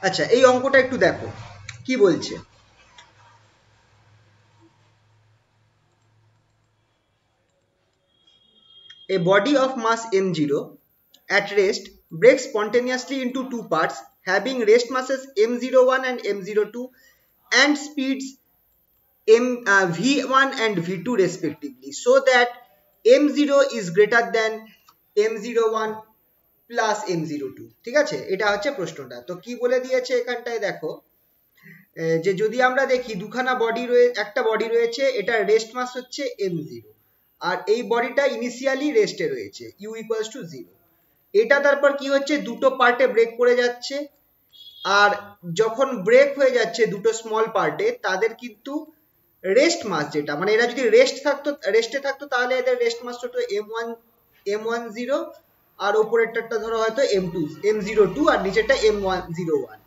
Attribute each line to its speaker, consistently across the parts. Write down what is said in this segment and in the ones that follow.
Speaker 1: আচ্ছা এই অঙ্কটা একটু দেখো কি বলছে। A body of mass m0 at rest breaks spontaneously into two parts having rest masses m01 and m02 and speeds v1 and v2 respectively so that m0 is greater than m01 plus m02 ঠিক আছে, এটা হচ্ছে প্রশ্নটা। তো কি বলে দিয়েছে এখানটায় দেখো যে যদি আমরা দেখি দুখানা বডি একটা বডি রয়েছে, এটার রেস্ট মাস হচ্ছে m0 আর এই বডিটা ইনিশিয়ালি রেস্টে রয়েছে u ইকুয়ালস টু 0। এটা তারপর কি হচ্ছে দুটো পার্টে ব্রেক করে যাচ্ছে, আর যখন ব্রেক হয়ে যাচ্ছে দুটো স্মল পার্টে তাদের কিন্তু রেস্ট মাস যেটা মানে এরা যদি রেস্টে থাকতো তাহলে এদের রেস্ট মাস হতো m10 আর উপরেরটা ধরো হয়তো m02 আর নিচেরটা m101।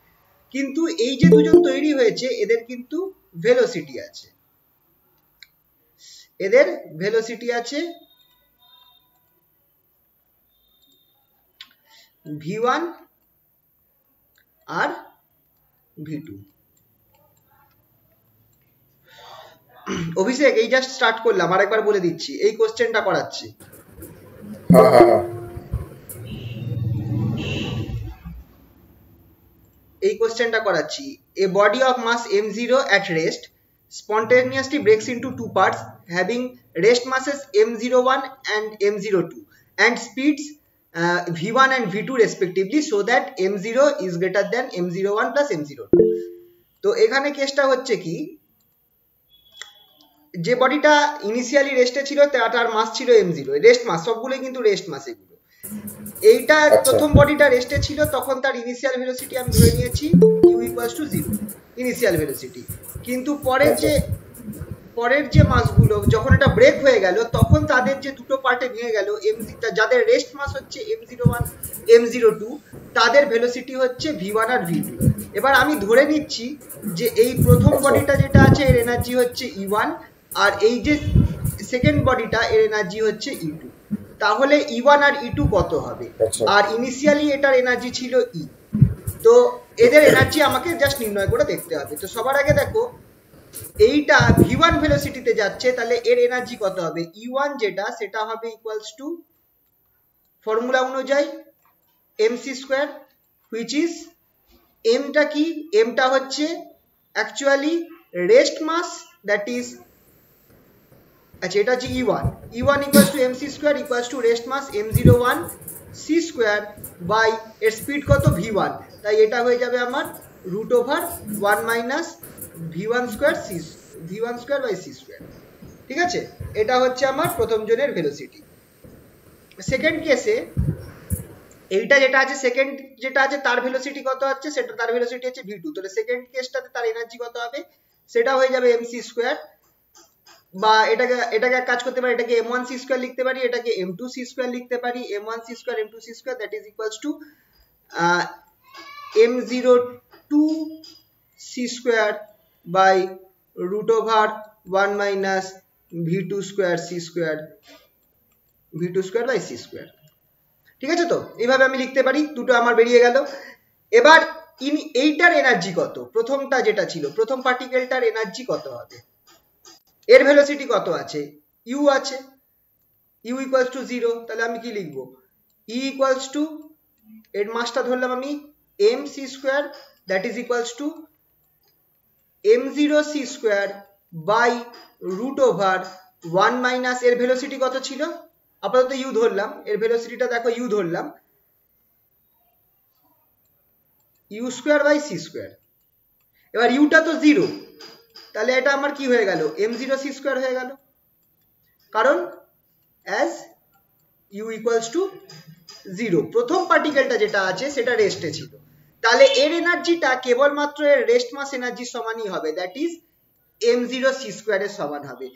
Speaker 1: কিন্তু এই যে দুজন তৈরি হয়েছে এদের কিন্তু ভেলোসিটি আছে, এদের ভেলোসিটি আছে v1 আর v2। অভিষেক এই জাস্ট স্টার্ট করলাম, আরেকবার বলে দিচ্ছি এই কোশ্চেনটা করাচ্ছি। এই কোশ্চেনটা করাচ্ছি। A body of mass m0 at rest spontaneously breaks into two parts having rest masses m01 and m02 and speeds v1 and v2 respectively so that m0 is greater than m01 plus m02। তো এখানে কেসটা হচ্ছে কি যে বডিটা initially রেস্টে ছিল তার মাস ছিল m0, রেস্ট মাস সবগুলোই কিন্তু রেস্ট মাস এগুলো। এইটা প্রথম বডিটা রেস্টে ছিল তখন তার ইনিশিয়াল ভেলোসিটি আমি ধরে নিয়েছি u equals two 0 initial velocity. কিন্তু পরের যে মাসগুলো যখন এটা ব্রেক হয়ে গেল তখন তাদের যে দুটো পার্টে ভেঙে গেল যাদের রেস্ট মাস হচ্ছে m01 m02 তাদের ভেলোসিটি হচ্ছে v1 আর v2। এবার আমি ধরে নিচ্ছি যে এই প্রথম বডিটা যেটা আছে এর এনার্জি হচ্ছে e1 আর এই যে সেকেন্ড বডিটা এর এনার্জি হচ্ছে e2। তাহলে e1 আর e2 কত হবে? আর ইনিশিয়ালি এটার এনার্জি ছিল e, তো এদের এনার্জি আমাকে জাস্ট নির্ণয় করে দেখতে হবে। তো সবার আগে দেখো এইটা v1 ভেলোসিটিতে যাচ্ছে তাহলে এর এনার্জি কত হবে? e1 যেটা সেটা হবে ইকুয়ালস টু ফর্মুলা অনুযায়ী mc স্কয়ার which is mটা কি? mটা হচ্ছে actually rest mass that is আচ্ছা এটা হচ্ছে e1 equals to mc square equals to rest mass m01 c square by এর স্পিড কত v1, তাই এটা হয়ে যাবে আমার root over 1 minus v1 square by c square. ঠিক আছে, এটা হচ্ছে আমার প্রথম জনের ভেলোসিটি। সেকেন্ড কেসে এইটা যেটা আছে সেকেন্ড যেটা আছে তার ভেলোসিটি কত আছে? সেটা তার ভেলোসিটি হচ্ছে v2, তাহলে সেকেন্ড কেসটাতে তার এনার্জি কত হবে? সেটা হয়ে যাবে mc স্কয়ার বা এটাকে কাজ করতে পারি, এটাকে m1c স্কয়ার লিখতে পারি, এটাকে m2c স্কয়ার লিখতে পারি। m1c square m2c square that is equals to m02c square by root over 1 minus v2 square c square by c square. ঠিক আছে, তো এইভাবে আমি লিখতে পারি, দুটো আমার বেরিয়ে গেল। এবার এইটার এনার্জি কত? প্রথমটা যেটা ছিল প্রথম পার্টিকেলটার এনার্জি কত হবে? এর ভেলোসিটি কত আছে? u আছে, u ইকুয়ালস টু 0, তাহলে আমি কি লিখবো? e ইকুয়ালস টু এর মাসটা ধরলাম আমি mc square that is equals to m0c square by root over 1 minus এর ভেলোসিটি কত ছিল? আপাতত u ধরলাম, এর ভেলোসিটিটা দেখো u ধরলাম u square by c square. এবার uটা তো 0, তাহলে এটা আমার কি হয়ে গেল? m0c স্কয়ার হয়ে গেল, কারণ অ্যাজ u ইকুয়ালস টু 0 প্রথম পার্টিকেলটা যেটা আছে সেটা রেস্টে ছিল, তাহলে এর এনার্জিটা কেবলমাত্র এর রেস্ট মাস এনার্জির সমানই হবে, দ্যাট ইজ m0c স্কয়ারের সমান হবে।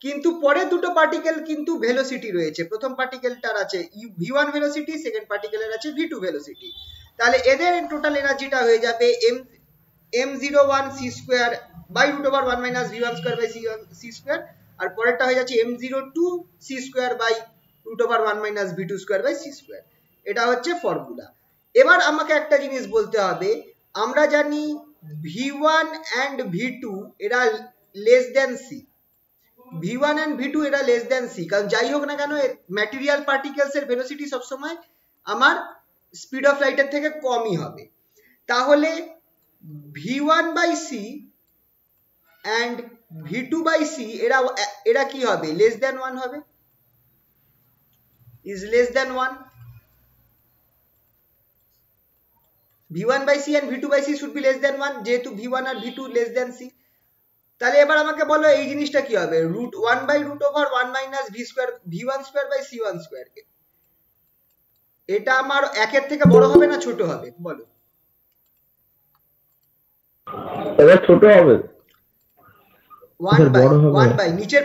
Speaker 1: কিন্তু পরের দুটো পার্টিকেল কিন্তু ভেলোসিটি রয়েছে, প্রথম পার্টিকেলটার আছে v1 ভেলোসিটি, সেকেন্ড পার্টিকেলের আছে v2 ভেলোসিটি, তাহলে এদের টোটাল এনার্জিটা হয়ে যাবে m01c square by root over 1 minus v1 square by c square, আর পরেরটা হয়ে যাচ্ছে m02c square by root over 1 minus v2 square by c square. এটা হচ্ছে ফর্মুলা। এবার আমাকে একটা জিনিস বলতে হবে, আমরা জানি v1 and v2 এরা less than c, v1 and v2 এরা লেস দেন c, কারণ যাই হোক না কেন ম্যাটেরিয়াল পার্টিকেলস এর ভেলোসিটি সবসময় আমার স্পিড অফ লাইটের থেকে কমই হবে। তাহলে v1 by c and v2 by c এরা কি হবে, লেস দেন 1 হবে, is less than 1। v1 by c and v2 by c should be less than 1 যেহেতু v1 আর v2 less than c। তাহলে এবার আমাকে বলো এই জিনিসটা কি হবে, √1 by √1 minus v square v1 square by c1 square, এটা আমার একের থেকে বড় হবে না ছোট হবে বলো?
Speaker 2: এটা ছোট হবে।
Speaker 1: 1 by নিচের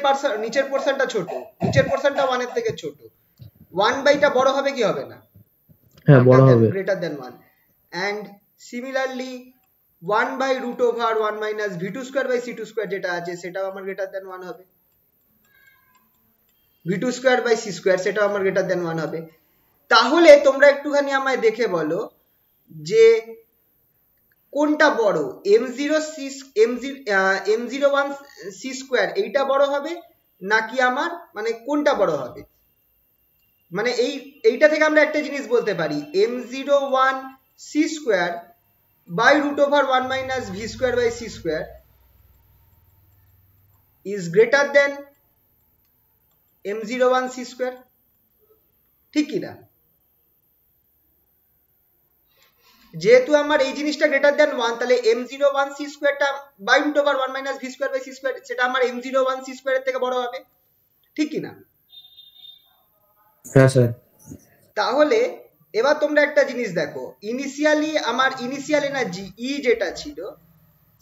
Speaker 1: পোরশনটা ছোট, নিচের পোরশনটা 1 এর থেকে ছোট, 1 by টা বড় হবে কি হবে না?
Speaker 2: হ্যাঁ বড় হবে,
Speaker 1: greater than 1। and similarly 1 by √1 minus v2 square by c2 square যেটা আছে সেটাও আমার greater than 1 হবে, v2 square by c square সেটাও আমার greater than 1 হবে। তাহলে তোমরা একটুখানি আমায় দেখে বলো যে কোনটা বড়, m01 c square এইটা বড় হবে নাকি আমার মানে কোনটা বড় হবে? মানে এইটা থেকে আমরা একটা জিনিস বলতে পারি, m01 c square by √1 minus v square by c square is greater than m01 c square, ঠিক কি না? যেহেতু আমার এই জিনিসটা greater than 1 তাহলে m01 c square টা by √1 minus v square by c square সেটা আমার m01 c square এর থেকে বড় হবে, ঠিক কি না?
Speaker 2: হ্যাঁ স্যার।
Speaker 1: তাহলে এবার তোমরা একটা জিনিস দেখো, ইনিশিয়ালি আমার ইনিশিয়াল এনার্জি E যেটা ছিল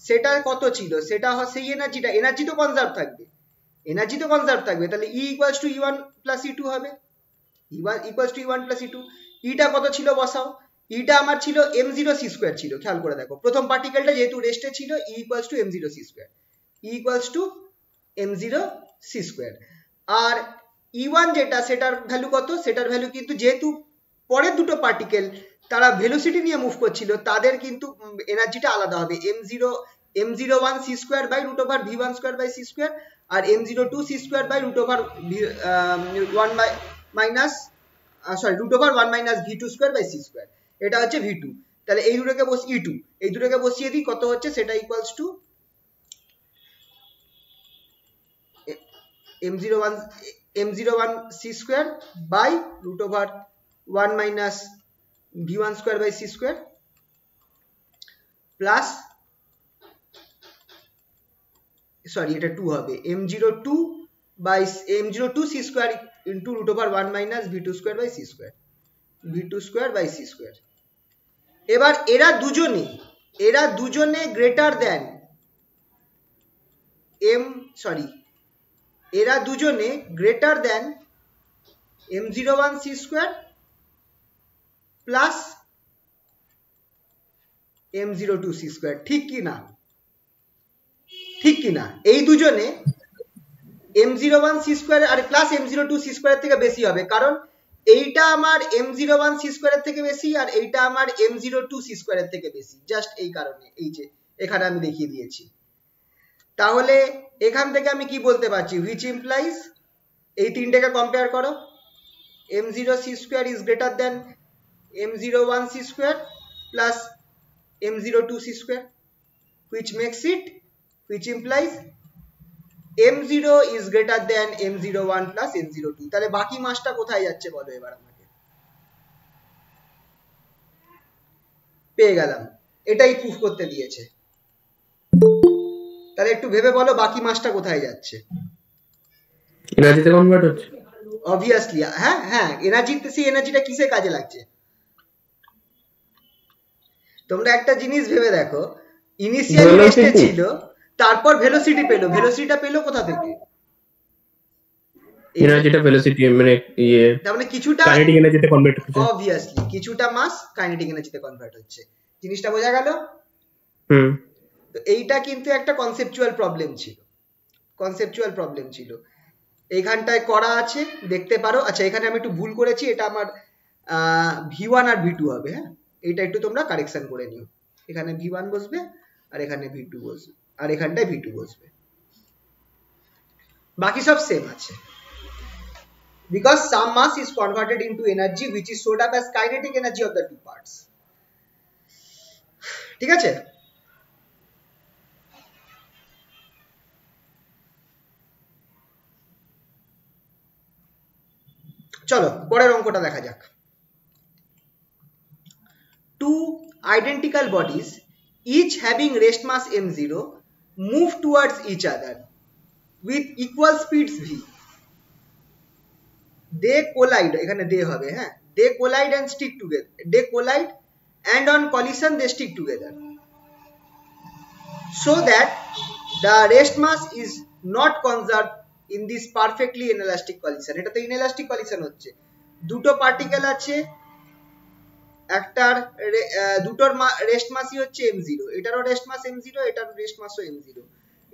Speaker 1: সেটা কত ছিল, সেটা সেই এনার্জিটা, এনার্জি তো কনজার্ভ থাকবে, তাহলে E equals to E1 plus E2 হবে, E1 equals to E1 plus E2। ইটা কত ছিল বসাও, ইটা আমার ছিল m0 c square ছিল, খেয়াল করে দেখো প্রথম পার্টিকেলটা যেহেতু রেস্টে ছিল E equals to m0 c square, E equals to m0 c square। R E1 যেটা সেটার ভ্যালু কত, সেটার ভ্যালু কিন্তু যেহেতু পরের দুটো পার্টিকেল তারা ভেলোসিটি নিয়ে মুভ করছিল তাদের কিন্তু এনার্জিটা আলাদা হবে, m01 c square by √v1 square by c square R m02 c square by √1 minus √1 minus v2 square by c square, এটা হচ্ছে v2। তাহলে এই দুটোকে e2 এই দুটোকে বসিয়ে দিই, কত হচ্ছে সেটা equals two m01 c square by √1 minus v1 square by c square plus এটা 2 হবে m02 c square into √1 minus v2 square by c square, v2 square by c square। এবার এরা দুজনে greater than m01 c square plus m02 c square, ঠিক কি না? এই দুজনে m01 c square আর প্লাস m02 c square থেকে বেশি হবে, কারণ এইটা আমার m01 c square এর থেকে বেশি আর এইটা আমার m02 c square এর থেকে বেশি, জাস্ট এই কারণে, এই যে এখানে আমি দেখিয়ে দিয়েছি। তাহলে এখান থেকে আমি কি বলতে পারছি, which implies এই তিনটাকে কম্পেয়ার করো, m0 c square is greater than m01 c square plus m02 c square, which implies m0 is greater than m01 plus m02। তাহলে বাকি মাসটা কোথায় যাচ্ছে বলো এবার আমাকে? পেয়ে গেলাম, এটাই প্রুফ করতে দিয়েছে। তাহলে একটু ভেবে বলো বাকি মাসটা কোথায় যাচ্ছে?
Speaker 2: এনার্জিতে কনভার্ট হচ্ছে
Speaker 1: অবভিয়াসলি। হ্যাঁ এনার্জিতে, সেই এনার্জিটা কিসে কাজে লাগছে? তোমরা একটা জিনিস ভেবে দেখো, ইনিশিয়ালি রেস্টে ছিল, তারপর ভেলোসিটি পেলো, ভেলোসিটিটা পেলো কোথা থেকে?
Speaker 2: এনার্জিটা ভেলোসিটি মানে
Speaker 1: তার মানে কিছুটা
Speaker 2: কাইনেটিক এনার্জিতে কনভার্ট হচ্ছে,
Speaker 1: অবভিয়াসলি কিছুটা মাস কাইনেটিক এনার্জিতে কনভার্ট হচ্ছে। জিনিসটা বোঝা গেল? তো এইটা কিন্তু একটা কনসেপচুয়াল প্রবলেম ছিল, এইখানটায় করা আছে দেখতে পারো। আচ্ছা এখানে আমি একটু ভুল করেছি, এটা আমার v1 আর v2 হবে, হ্যাঁ এটা একটু তোমরা কারেকশন করে নিও। এখানে v1 বসবে আর এখানে v2 বসবে আর এখানটায় v2 বসবে, বাকি সব সেম আছে। Because some mass is converted into energy which is stored up as kinetic energy of the two parts. ঠিক আছে? চলো পরের অঙ্কটা দেখা যাক। Two identical bodies each having rest mass m0 move towards each other with equal speeds v. They collide, এখানে they হবে, হ্যাঁ, they collide and stick together, they collide and on collision they stick together so that the rest mass is not conserved in this perfectly inelastic collision. এটা তো inelastic collision হচ্ছে, দুটো particle আছে, একটার দুটোর রেস্ট মাসই হচ্ছে m0, এটারও রেস্ট মাস m0, এটারও রেস্ট মাসও m0,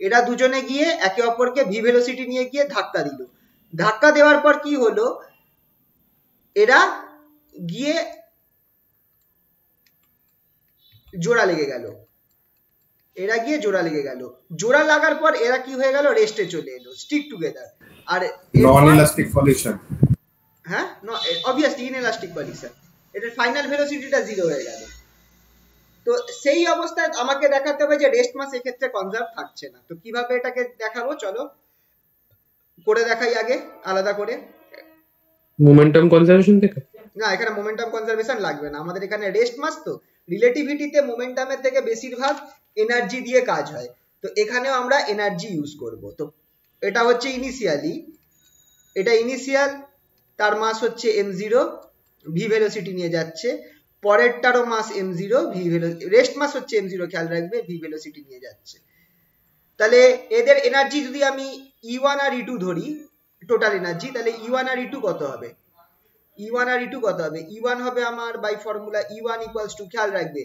Speaker 1: এরা দুজনে গিয়ে একে অপরকে v ভেলোসিটি নিয়ে গিয়ে ধাক্কা দিল, ধাক্কা দেওয়ার পর কি হলো, এরা গিয়ে জোড়া লেগে গেল, এরা গিয়ে জোড়া লেগে গেল, জোড়া লাগার পর এরা কি হয়ে গেল, রেস্টে চলে এলো, স্টিক টুগেদার। আর
Speaker 3: নন ইলাস্টিক কলিশন,
Speaker 1: হ্যাঁ অবভিয়াসলি ইনএলাস্টিক কলিশন, এটার ফাইনাল ভেলোসিটিটা 0 হয়ে গেল। তো সেই অবস্থায় আমাকে দেখাতে হবে যে রেস্ট মাস এক্ষেত্রে কনজার্ভ থাকছে না। তো কিভাবে এটাকে দেখাবো, চলো করে দেখাই আগে আলাদা করে।
Speaker 2: মোমেন্টাম কনজারভেশন থেকে
Speaker 1: না, এখানে মোমেন্টাম কনজারভেশন লাগবে না, আমাদের এখানে রেস্ট মাস তো রিলেটিভিটিতে মোমেন্টামের থেকে বেশিরভাগ এনার্জি দিয়ে কাজ হয়, তো এখানেও আমরা এনার্জি ইউজ করব। তো এটা হচ্ছে ইনিশিয়ালি, এটা ইনিশিয়াল, তার মাস হচ্ছে m0, ভি ভেলোসিটি নিয়ে যাচ্ছে, পরেরটারও মাস m0, ভি রেস্ট মাস হচ্ছে m0 খেয়াল রাখবে, ভি ভেলোসিটি নিয়ে যাচ্ছে। তাহলে এদের এনার্জি যদি আমি E1 আর E2 ধরি টোটাল এনার্জি, তাহলে E1 আর E2 কত হবে, E1 আর E2 কত হবে, E1 হবে আমার by formula E1 equals two, খেয়াল রাখবে,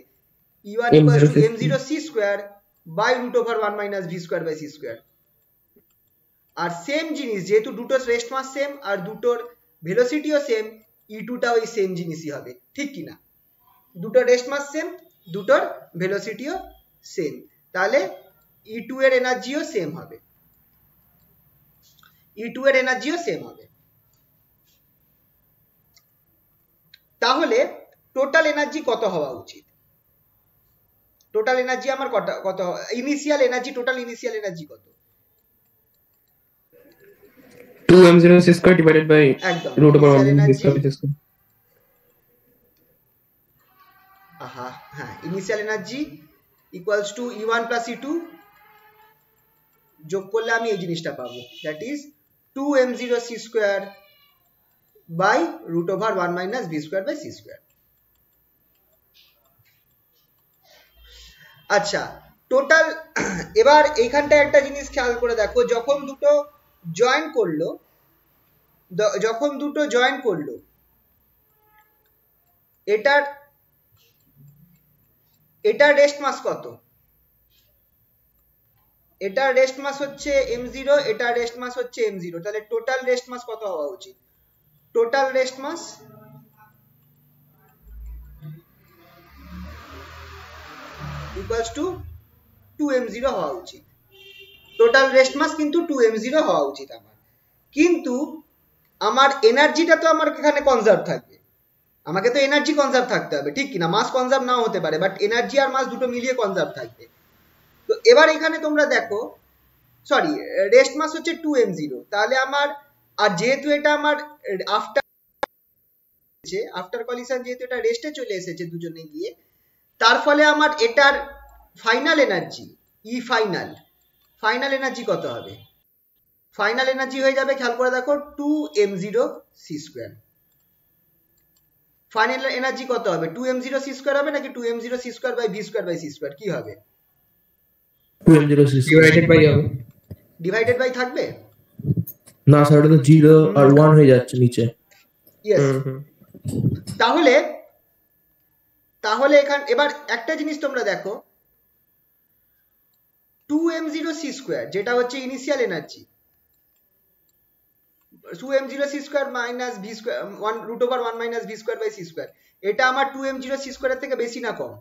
Speaker 1: E1 equals to m0 c square by √1 minus v square by c square. আর সেম জিনিস, যেহেতু দুটো রেস্ট মাস সেম আর দুটোর ভেলোসিটিও সেম, E2 টাও এই সেম জিনিসই হবে, ঠিক কি না? দুটো রেস্ট মাস সেম, দুটোর ভেলোসিটিও সেম, তাহলে E2 এর এনার্জিও সেম হবে, E2 এর এনার্জিও সেম হবে। তাহলে টোটাল এনার্জি কত হওয়া উচিত, টোটাল এনার্জি আমার কত initial energy, total initial energy কত,
Speaker 2: 2m0c² ডিভাইডেড বাই
Speaker 1: একদম
Speaker 2: √1
Speaker 1: হ্যাঁ, initial energy equals to E1 plus E2, যোগ করলে আমি এই জিনিসটা পাবো, that is 2m0c² by √1 minus v square by c square. আচ্ছা, টোটাল এবার এইখানটা একটা জিনিস খেয়াল করে দেখো, যখন দুটো জয়েন করলো, এটার রেস্ট মাস কত, এটার রেস্ট মাস হচ্ছে m0, এটার রেস্ট মাস হচ্ছে m0, তাহলে টোটাল রেস্ট মাস কত হওয়া উচিত, total rest mass equals to 2m0 হওয়া উচিত, টোটাল রেস্ট মাস কিন্তু 2m0 হওয়া উচিত আমার, কিন্তু আমার এনার্জিটা তো আমার এখানে কনজার্ভ থাকবে, আমাকে তো এনার্জি কনজার্ভ থাকতে হবে, ঠিক কিনা? মাস কনজার্ভ নাও হতে পারে, বাট এনার্জি আর মাস দুটো মিলিয়ে কনজার্ভ থাকবে। তো এবার এখানে তোমরা দেখো, সরি, রেস্ট মাস হচ্ছে 2m0, তাহলে আমার, আর যেহেতু এটা আমার আফটার কলিশন, যেহেতু এটা রেস্টে চলে এসেছে দুজনে গিয়ে, তার ফলে আমার এটার ফাইনাল এনার্জি ফাইনাল এনার্জি কত হবে, ফাইনাল এনার্জি হয়ে যাবে, খেয়াল করে দেখো, 2m0c²। ফাইনাল এনার্জি কত হবে, 2m0c² হবে নাকি 2m0c² by v square by c square, কি হবে?
Speaker 2: 2m0c²
Speaker 1: ডিভাইডেড বাই থাকবে
Speaker 2: না স্যার, ওটা তো 0 আর 1 হয়ে যাচ্ছে নিচে।
Speaker 1: ইয়েস, তাহলে এখানে এবার একটা জিনিস তোমরা দেখো, 2m0c² যেটা হচ্ছে initial energy, 2m0c² minus v square √1 minus v square by c square, এটা আমার 2m0c² এর থেকে বেশি না কম,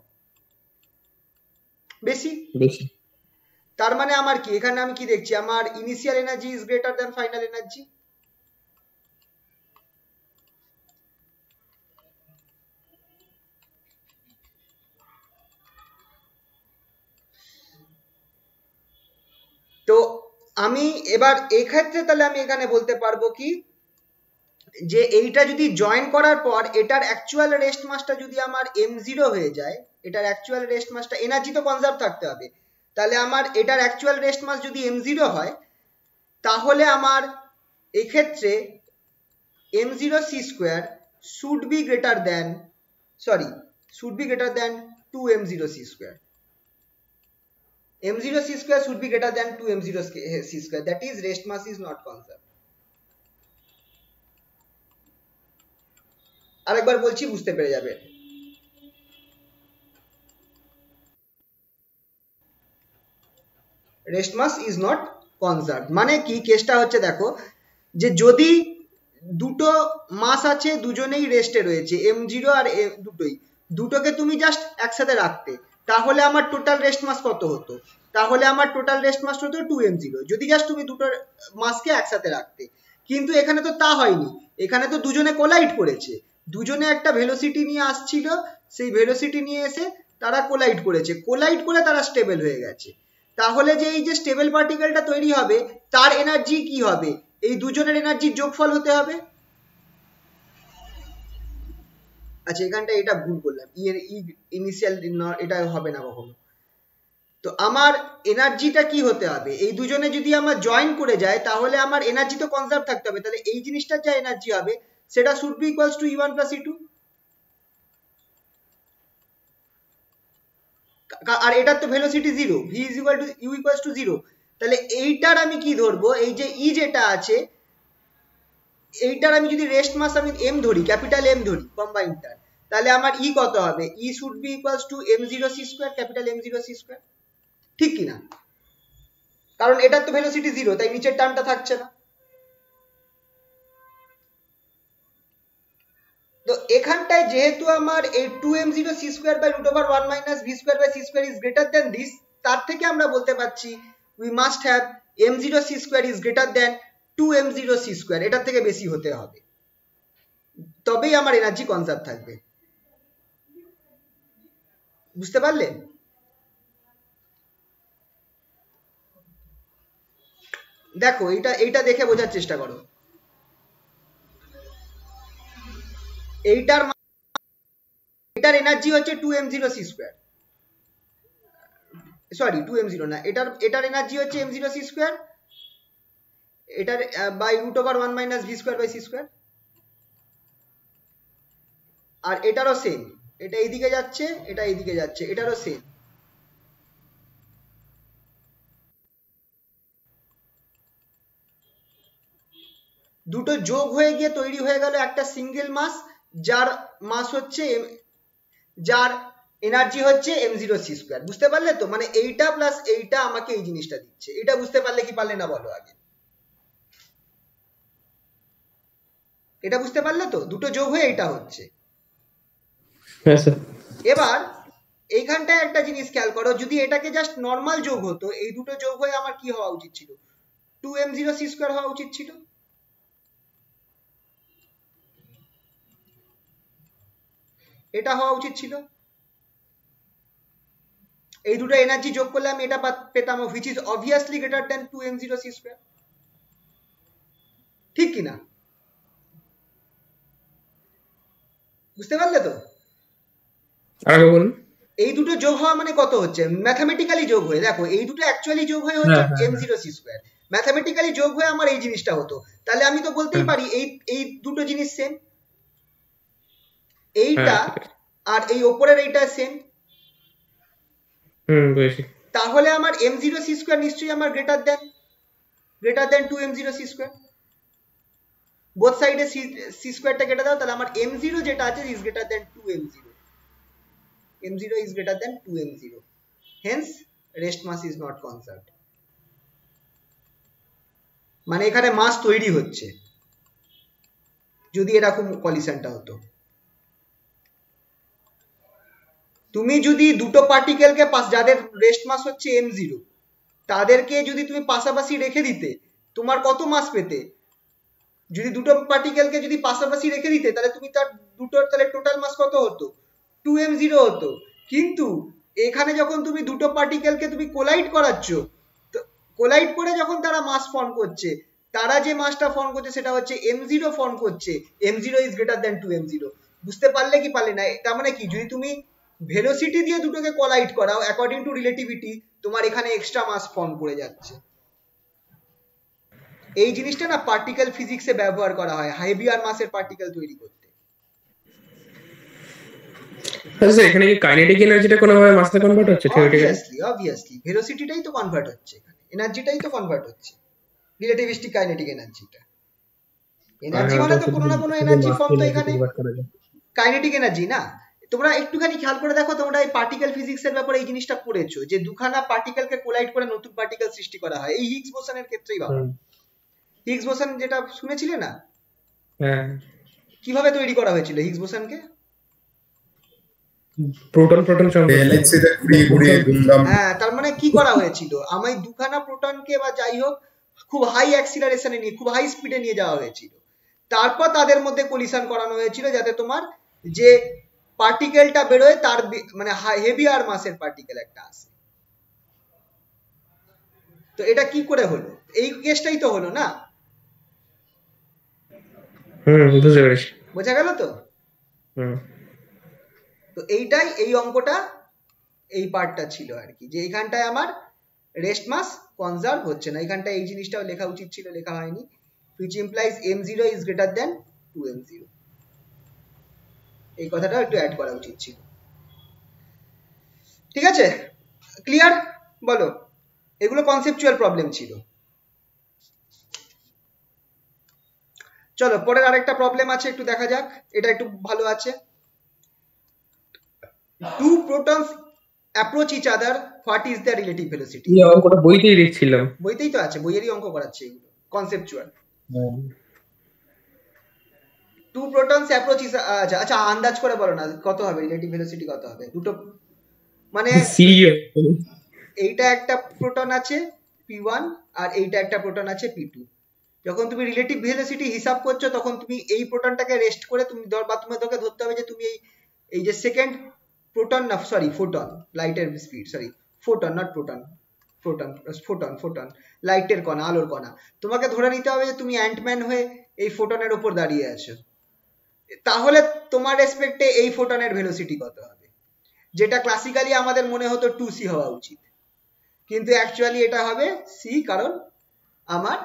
Speaker 1: বেশি।
Speaker 2: বেশি।
Speaker 1: তার মানে আমার কি এখানে আমি কি দেখছি, আমার initial energy is greater than final energy. তো আমি এবার এই ক্ষেত্রে তাহলে আমি এখানে বলতে পারবো কি, যে এইটা যদি জয়েন করার পর এটার অ্যাকচুয়াল রেস্ট মাসটা যদি আমার m0 হয়ে যায়, এটার অ্যাকচুয়াল রেস্ট মাসটা, এনার্জি তো কনজার্ভ থাকতে হবে, তাহলে আমার এটার অ্যাকচুয়াল রেস্ট মাস যদি m0 হয়, তাহলে আমার এক্ষেত্রে m0c² should be greater than, sorry, should be greater than 2m0c². m0c² should be greater than 2m0c², that is rest mass is not conserved. আরেকবার বলছি, বুঝতে পেরে যাবে। Rest mass is not conserve মানে কি, কেসটা হচ্ছে দেখো, যে যদি দুটো মাস আছে, দুজনেই রেস্টে রয়েছে, m0 আর দুটোকে তুমি জাস্ট একসাথে রাখতে, তাহলে আমার টোটাল রেস্ট মাস কত হতো? তাহলে আমার টোটাল রেস্ট মাস হতো 2m0, যদি জাস্ট তুমি দুটো মাসকে একসাথে রাখতে। কিন্তু এখানে তো তা হয়নি, এখানে তো দুজনে কোলাইড করেছে, দুজনে একটা ভেলোসিটি নিয়ে আসছিল, সেই ভেলোসিটি নিয়ে এসে তারা কোলাইড করেছে, কোলাইড করে তারা স্টেবল হয়ে গেছে। তাহলে যে এই যে স্টেবল পার্টিকেলটা তৈরি হবে, তার এনার্জি কি হবে? এই দুজনের এনার্জির যোগফল হতে হবে। আচ্ছা, এখানটা এটা ভুল করলাম, ইনিশিয়াল এটা হবে না কখনো। তো আমার এনার্জিটা কি হতে হবে? এই দুজনে যদি আমার জয়েন করে যায়, তাহলে আমার এনার্জি তো কনজার্ভ থাকতে হবে, তাহলে এই জিনিসটার যা এনার্জি হবে সেটা should be equals to E1 plus E2। আর এটার তো velocity 0, v is equal to u equals two 0, তাহলে এইটার আমি কি ধরবো? এই যে ই যেটা আছে, এইটার আমি যদি রেস্ট মাস আমি m ধরি, ক্যাপিটাল M ধরি কম্বাইনটার, তাহলে আমার ই কত হবে? E should be equals to m0c², capital M0c², ঠিক কি না? কারণ এটার তো ভেলোসিটি 0, তাই নিচের টার্মটা থাকছে না। তো এখানটায় যেহেতু আমার এই 2m0c²/√1 - v²/c² is greater than this, তার থেকে আমরা বলতে পারছি we must have m0c² is greater than 2m0c², এটার থেকে বেশি হতে হবে, তবেই আমার এনার্জি কনজার্ভ থাকবে। বুঝতে পারলে? দেখো এইটা দেখে বোঝার চেষ্টা করো। এটার এনার্জি হচ্ছে 2m0c², সরি 2m0 না, এটার এনার্জি হচ্ছে m0c², এটার √1 - v²/c², আর এটারও সেম, এটা এইদিকে যাচ্ছে, এটা এইদিকে যাচ্ছে, এটারও সেম। দুটো যোগ হয়ে গিয়ে তৈরি হয়ে গেল একটা সিঙ্গেল মাস, যার মাস হচ্ছে, যার এনার্জি হচ্ছে m0c²। বুঝতে পারলে তো? মানে এইটা প্লাস এইটা আমাকে এই জিনিসটা দিচ্ছে। এটা বুঝতে পারলে কি পারলে না বলো আগে? এটা বুঝতে পারলে তো? দুটো যোগ হয়ে এটা হচ্ছে। এবার এইখানটায় একটা জিনিস খেয়াল করো, যদি এটাকে জাস্ট নর্মাল যোগ হতো, এই দুটো যোগ হয়ে আমার কি হওয়া উচিত ছিল? 2m0c² হওয়া উচিত ছিল। এটা হওয়া উচিত ছিল। এই দুটো এনার্জি যোগ করলে আমি এটা পেতাম, which is obviously greater than 2m0c², ঠিক কি না? বুঝতে পারলে তো?
Speaker 2: আগে বলুন।
Speaker 1: এই দুটো যোগ হওয়া মানে কত হচ্ছে? ম্যাথামেটিক্যালি যোগ হয়ে, দেখো এই দুটো অ্যাকচুয়ালি যোগ হয়ে হচ্ছে m0c², ম্যাথামেটিক্যালি যোগ হয়ে আমার এই জিনিসটা হতো, তাহলে আমি তো বলতেই পারি এই দুটো জিনিস সেম, এইটা আর এই ওপরের এইটা সেম। তাহলে আমার m0c² নিশ্চয়ই আমার গ্রেটার দেন 2m0c²। বোথ সাইডে c²টা কেটে দাও, তাহলে আমার m0 যেটা আছে is greater than 2m0, m0 is greater than 2m0, hence rest mass is not conserved। মানে এখানে মাস তৈরি হচ্ছে যদি এরকম কলিশনটা হতো। তুমি যদি দুটো পার্টিকেলকে যাদের রেস্ট মাস হচ্ছে m0 তাদেরকে যদি তুমি পাশাপাশি রেখে দিতে তোমার কত মাস পেতে? যদি দুটো পার্টিকেলকে যদি পাশাপাশি রেখে দিতে তাহলে তুমি তার দুটোর তাহলে টোটাল মাস কত হতো? 2m0 হতো। কিন্তু এখানে যখন তুমি দুটো পার্টিকেলকে তুমি কোলাইড করাচ্ছ, তো কোলাইড করে যখন তারা মাস ফর্ম করছে, তারা যে মাসটা ফর্ম করছে সেটা হচ্ছে m0 ফর্ম করছে। m0 is greater than 2m0। বুঝতে পারলে কি পারলে না? তার মানে কি, যদি তুমি ভেলোসিটি দিয়ে দুটোকে কোলাইড করাও অ্যাকর্ডিং টু রিলেটিভিটি, তোমার এখানে এক্সট্রা মাস ফর্ম করে যাচ্ছে। এই জিনিসটা না পার্টিকেল ফিজিক্সে ব্যবহার করা হয় হেভিয়ার মাসের পার্টিকেল তৈরি করতে।
Speaker 2: আচ্ছা এখানে কি কাইনেটিক এনার্জিটা কোনোভাবে মাসে কনভার্ট হচ্ছে থিওরিটিক্যালি?
Speaker 1: অবভিয়াসলি ভেলোসিটিটাই তো কনভার্ট হচ্ছে এখানে, এনার্জিটাই তো কনভার্ট হচ্ছে, রিলেটিভিস্টিক কাইনেটিক এনার্জিটা। এনার্জি মানে তো কোনো না কোনো এনার্জি ফর্ম তো এখানে কাইনেটিক এনার্জি না। তোমরা একটুখানি খেয়াল করে দেখো, তোমরা এই পার্টিকেল ফিজিক্সের ব্যাপারে এই জিনিসটা পড়েছো যে দুখানা পার্টিকেলকে কোলাইড করে নতুন পার্টিকেল সৃষ্টি করা হয়। এই হিগস বোসনের ক্ষেত্রেই বাবা, হিগস বোসন যেটা শুনেছিলে না,
Speaker 2: হ্যাঁ,
Speaker 1: কিভাবে তৈরি করা হয়েছিল হিগস বোসনকে?
Speaker 2: প্রোটন
Speaker 3: গ্যালাক্সি তে ঘুরিয়ে ঘুরলাম।
Speaker 1: হ্যাঁ, তার মানে কি করা হয়েছিল, আমি দুখানা প্রোটনকে বা যাই হোক খুব হাই অ্যাক্সিলারেশনে নিয়ে খুব হাই স্পিডে নিয়ে যাওয়া হয়েছিল, তারপর তাদের মধ্যে কলিশন করানো হয়েছিল যাতে তোমার যে পার্টিকেলটা বেরোয় তার মানে হেভিয়ার মাসের পার্টিকেল একটা আসে। তো এটা কি করে হলো? এই কেসটাই তো হলো না।
Speaker 2: বুঝতে পেরেছি,
Speaker 1: বোঝা গেল তো? তো এইটাই, এই অঙ্কটা এই পার্টটা ছিল আর কি, যে এইখানটায় আমার রেস্ট মাস কনজার্ভ হচ্ছে না। এইখানটায় এই জিনিসটাও লেখা উচিত ছিল, লেখা হয়নি। which implies m0 is greater than 2m0, এই কথাটা একটু অ্যাড করা উচিত ছিল। ঠিক আছে, ক্লিয়ার? বলো, এগুলো কনসেপচুয়াল প্রবলেম ছিল। চলো পরের আরেকটা প্রবলেম আছে, একটু দেখা যাক। এটা একটু ভালো আছে। Two protons approach each other, what is their relative velocity?
Speaker 2: এই অঙ্কটা বইতেই দেখছিলাম।
Speaker 1: বইতেই তো আছে, বইয়েরই অঙ্ক করাচ্ছে এগুলো, conceptual. Two protons approach is, আচ্ছা আন্দাজ করে বলো না কত হবে রিলেটিভ ভেলোসিটি, কত হবে? দুটো মানে এইটা একটা প্রোটন আছে p1 আর এইটা একটা প্রোটন আছে p2। যখন তুমি রিলেটিভ ভেলোসিটি হিসাব করছো তখন তুমি এই প্রোটনটাকে রেস্ট করে তুমি তোকে ধরতে হবে যে তুমি এই যে সেকেন্ড প্রোটন না সরি ফোটন, লাইটের speed, sorry photon not proton, photon লাইটের কণা, আলোর কণা, তোমাকে ধরে নিতে হবে যে তুমি অ্যান্টম্যান হয়ে এই ফোটনের উপর দাঁড়িয়ে আছো। তাহলে তোমার রেসপেক্টে এই ফোটনের ভেলোসিটি কত হবে? যেটা ক্লাসিক্যালি আমাদের মনে হতো 2c হওয়া উচিত, কিন্তু অ্যাকচুয়ালি এটা হবে c, কারণ আমার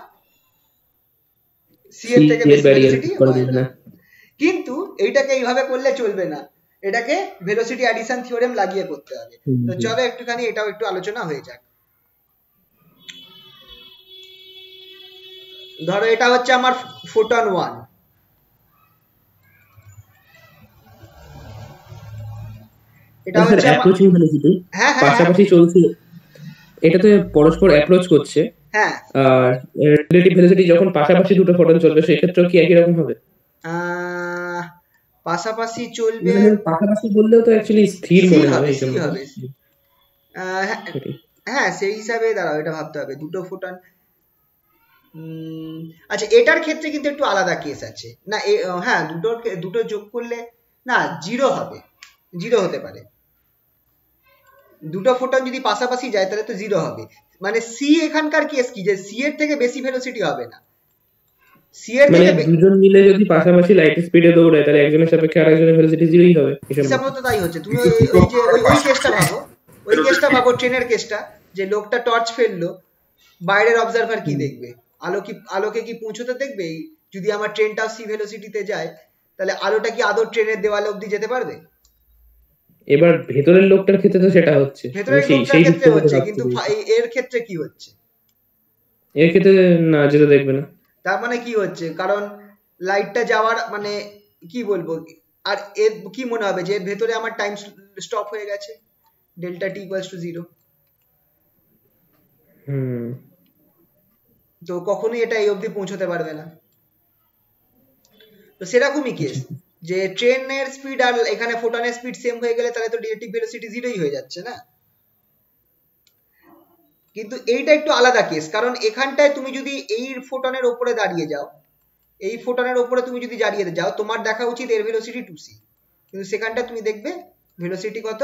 Speaker 1: c এর থেকে বেশি ভেলোসিটি হয় না। কিন্তু এইটাকে এইভাবে করলে চলবে না, এটাকে ভেলোসিটি অ্যাডিশন থিওরেম লাগিয়ে করতে হবে। তো চলো একটুখানি এটাও একটু আলোচনা হয়ে যাক। ধরো এটা হচ্ছে আমার ফোটন 1, এটা হচ্ছে
Speaker 2: অ্যাপ্রোচিং ভেলোসিটি, পাশাপাশি চলছে, এটাতে পরস্পর অ্যাপ্রোচ করছে।
Speaker 1: হ্যাঁ,
Speaker 2: আর রিলেটিভ ভেলোসিটি যখন পাশাপাশি দুটো ফোটন চলবে সেই ক্ষেত্রেও কি একই রকম হবে?
Speaker 1: পাশাপাশি চলবে,
Speaker 2: পাশাপাশি বললেও তো অ্যাকচুয়ালি স্থির মনে হবে।
Speaker 1: হ্যাঁ সেই হিসাবে দাঁড়াও, এটা ভাবতে হবে দুটো ফোটন। আচ্ছা এটার ক্ষেত্রে কিন্তু একটু আলাদা কেস আছে না। হ্যাঁ দুটো যোগ করলে না জিরো হবে, জিরো হতে পারে। দুটো ফোটন যদি পাশাপাশি যায় তাহলে তো জিরো হবে। মানে সি এখানকার কেস কি, যে সি এর থেকে বেশি ভেলোসিটি হবে না। সি এর থেকে
Speaker 2: দুজন মিলে যদি পাশাপাশি লাইট স্পিডে দৌড়ায় তাহলে একজনের সাপেক্ষে আরেকজনের ভেলোসিটি জিরোই হবে।
Speaker 1: হিসাব মতো তাই হচ্ছে। তুমি ওই কেসটা ভাবো, ওই কেসটা ভাবো, ট্রেনের কেসটা, যে লোকটা টর্চ ফেললো, বাইরের অবজারভার কি দেখবে? আলোকে কি পৌঁছতে দেখবে? যদি আমার ট্রেনটাও সি ভেলোসিটিতে যায় তাহলে আলোটা কি আদৌ ট্রেনের দেওয়াল অবধি যেতে পারবে?
Speaker 2: এবার ভেতরের লোকটার ক্ষেত্রে তো সেটা হচ্ছে,
Speaker 1: ভেতরের লোকটার ক্ষেত্রে হচ্ছে, কিন্তু এর ক্ষেত্রে কি হচ্ছে?
Speaker 2: এর ক্ষেত্রে না, যেটা দেখবে না।
Speaker 1: তার মানে কি হচ্ছে, কারণ লাইটটা যাওয়ার মানে কি বলবো, আর এর কি মনে হবে যে এর ভেতরে আমার টাইম স্টপ হয়ে গেছে, ডেল্টা টি ইকুয়ালস টু 0। তো কখনোই এটা এই অবধি পৌঁছতে পারবে না। তো সেরকমই কেস, যে ট্রেনের স্পিড আর এখানে ফোটনের স্পিড সেম হয়ে গেলে তাহলে তো রিলেটিভ ভেলোসিটি জিরোই হয়ে যাচ্ছে না। কিন্তু এইটা একটু আলাদা কেস, কারণ এখানটায় তুমি যদি এই ফোটনের উপরে দাঁড়িয়ে যাও, এই ফোটনের উপরে তুমি যদি দাঁড়িয়ে যাও, তোমার দেখা উচিত এর ভেলোসিটি 2c, কিন্তু সেখানটা তুমি দেখবে ভেলোসিটি কত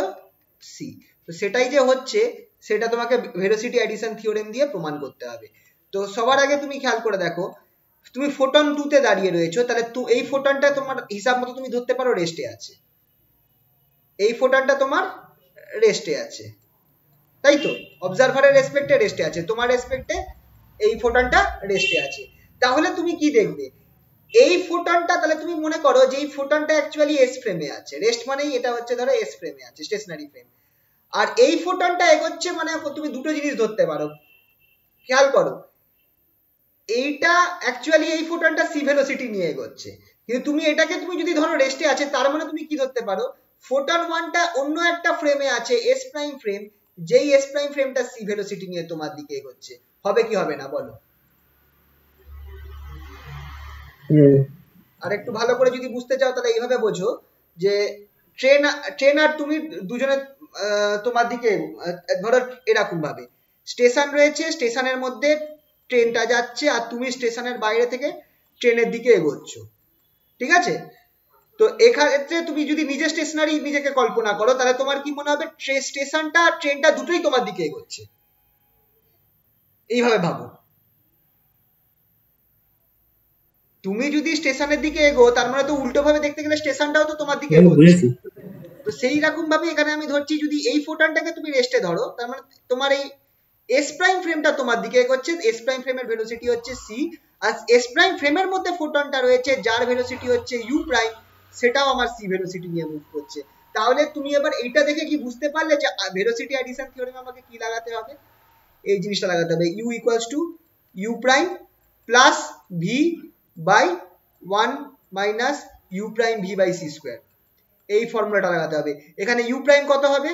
Speaker 1: c। তো সেটাই যে হচ্ছে সেটা তোমাকে ভেলোসিটি অ্যাডিশন থিওরেম দিয়ে প্রমাণ করতে হবে। তো সবার আগে তুমি খেয়াল করে দেখো, তুমি ফোটন 2 তে দাঁড়িয়ে রয়েছো, তাহলে এই ফোটনটা তোমার হিসাব মতো তুমি ধরতে পারো রেস্টে আছে, এই ফোটনটা তোমার রেস্টে আছে, তাই তো? অবজারভারের রেসপেক্টে রেস্টে আছে, তোমার রেসপেক্টে এই ফোটনটা রেস্টে আছে। তাহলে তুমি কি দেখবে, এই ফোটনটা, তাহলে তুমি মনে করো যে এই ফোটনটা অ্যাকচুয়ালি এস ফ্রেমে আছে, রেস্ট মানেই এটা হচ্ছে ধরো এস ফ্রেমে আছে, স্টেশনারি ফ্রেম, আর এই ফোটনটা এগোচ্ছে, মানে তুমি দুটো জিনিস ধরতে পারো, খেয়াল করো, এইটা অ্যাকচুয়ালি এই ফোটনটা সি ভেলোসিটি নিয়ে এগোচ্ছে, কিন্তু তুমি এটাকে তুমি যদি ধরো রেস্টে আছে, তার মানে তুমি কি ধরতে পারো, ফোটন 1টা অন্য একটা ফ্রেমে আছে, এস প্রাইম ফ্রেম, যেই এস প্রাইম ফ্রেমটা সি ভেলোসিটি নিয়ে তোমার দিকে এগোচ্ছে। হবে কি হবে না বলো? আর একটু ভালো করে যদি বুঝতে চাও তাহলে এইভাবে বোঝো যে ট্রেন আর তুমি দুজনে তোমার দিকে ধরো এরকম ভাবে স্টেশন রয়েছে, স্টেশনের মধ্যে ট্রেনটা যাচ্ছে আর তুমি স্টেশনের বাইরে থেকে ট্রেনের দিকে এগোচ্ছ, ঠিক আছে? তো এক্ষেত্রে তুমি যদি নিজে স্টেশনারি নিজেকে কল্পনা করো, তাহলে তোমার কি মনে হবে, স্টেশনটা আর ট্রেনটা দুটোই তোমার দিকে এগোচ্ছে, এইভাবে ভাবো। তুমি যদি স্টেশনের দিকে এগো, তার মানে তো উল্টো ভাবে দেখতে গেলে স্টেশনটাও তো তোমার দিকে এগোচ্ছে। তো সেই রকম ভাবে এখানে আমি ধরছি, যদি এই ফোটনটাকে তুমি রেস্টে ধরো, তার মানে তোমার এই এস প্রাইম ফ্রেমটা তোমার দিকে এগোচ্ছে, এস প্রাইম ফ্রেমের ভেলোসিটি হচ্ছে c, আর এস প্রাইম ফ্রেমের মধ্যে ফোটনটা রয়েছে যার ভেলোসিটি হচ্ছে ইউ প্রাইম, সেটাও আমার c ভেলোসিটি নিয়ে মুভ করছে। তাহলে তুমি এবার এইটা দেখে কি বুঝতে পারলে যে ভেলোসিটি অ্যাডিশন থিওরেমে আমাকে কি লাগাতে হবে? এই জিনিসটা লাগাতে হবে, u equals to u prime plus v by 1 minus you prime V by C square, এই ফর্মুলাটা লাগাতে হবে। এখানে ইউ প্রাইম কত হবে?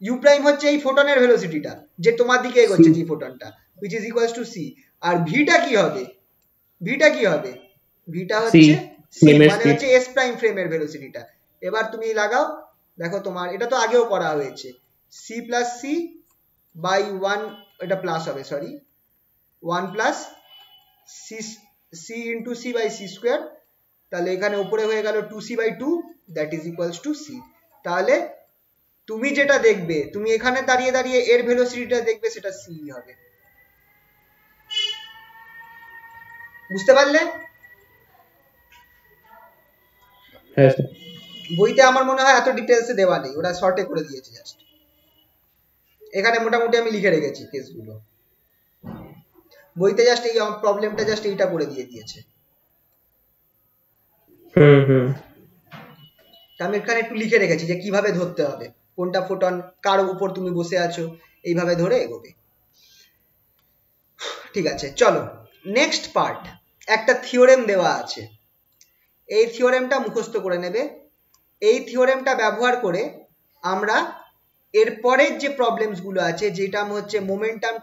Speaker 1: ইউ প্রাইম হচ্ছে এই ফোটনের ভেলোসিটিটা যে তোমার দিকে এগোচ্ছে, যে ফোটনটা, which is equals to c। আর ভিটা কি হবে? ভিটা কি হবে? ভিটা হচ্ছে c, মানে হচ্ছে s প্রাইম ফ্রেমের ভেলোসিটিটা। এবার তুমি লাগাও, দেখো তোমার এটা তো আগেও করা হয়েছে, c প্লাস c বাই 1, এটা প্লাস হবে, sorry, 1 plus c into c by c square, তাহলে এখানে উপরে হয়ে গেল 2c by 2, that is equals to c। তাহলে তুমি যেটা দেখবে, তুমি এখানে দাঁড়িয়ে দাঁড়িয়ে এর ভেলোসিটিটা দেখবে, সেটা c হবে। বুঝতে পারলে?
Speaker 2: হ্যাঁ স্যার।
Speaker 1: বইতে আমার মনে হয় এত ডিটেলসে দেওয়া নেই, ওরা শর্টে করে দিয়েছে জাস্ট, এখানে মোটামুটি আমি লিখে রেখেছি কেসগুলো, বইতে জাস্ট এই প্রবলেমটা জাস্ট এইটা করে দিয়েছে। আমি এখানে একটু লিখে রেখেছি যে কিভাবে ধরতে হবে, কোনটা ফোটন কার উপর তুমি বসে আছো, এইভাবে ধরে এগোবে। ঠিক আছে, চলো নেক্সট পার্ট। একটা থিওরেম দেওয়া আছে, এই থিওরেমটা মুখস্থ করে নেবে। এই থিওরেমটা ব্যবহার করে আমরা এর পরের যে প্রবলেমস গুলো আছে, যেটা হচ্ছে momentum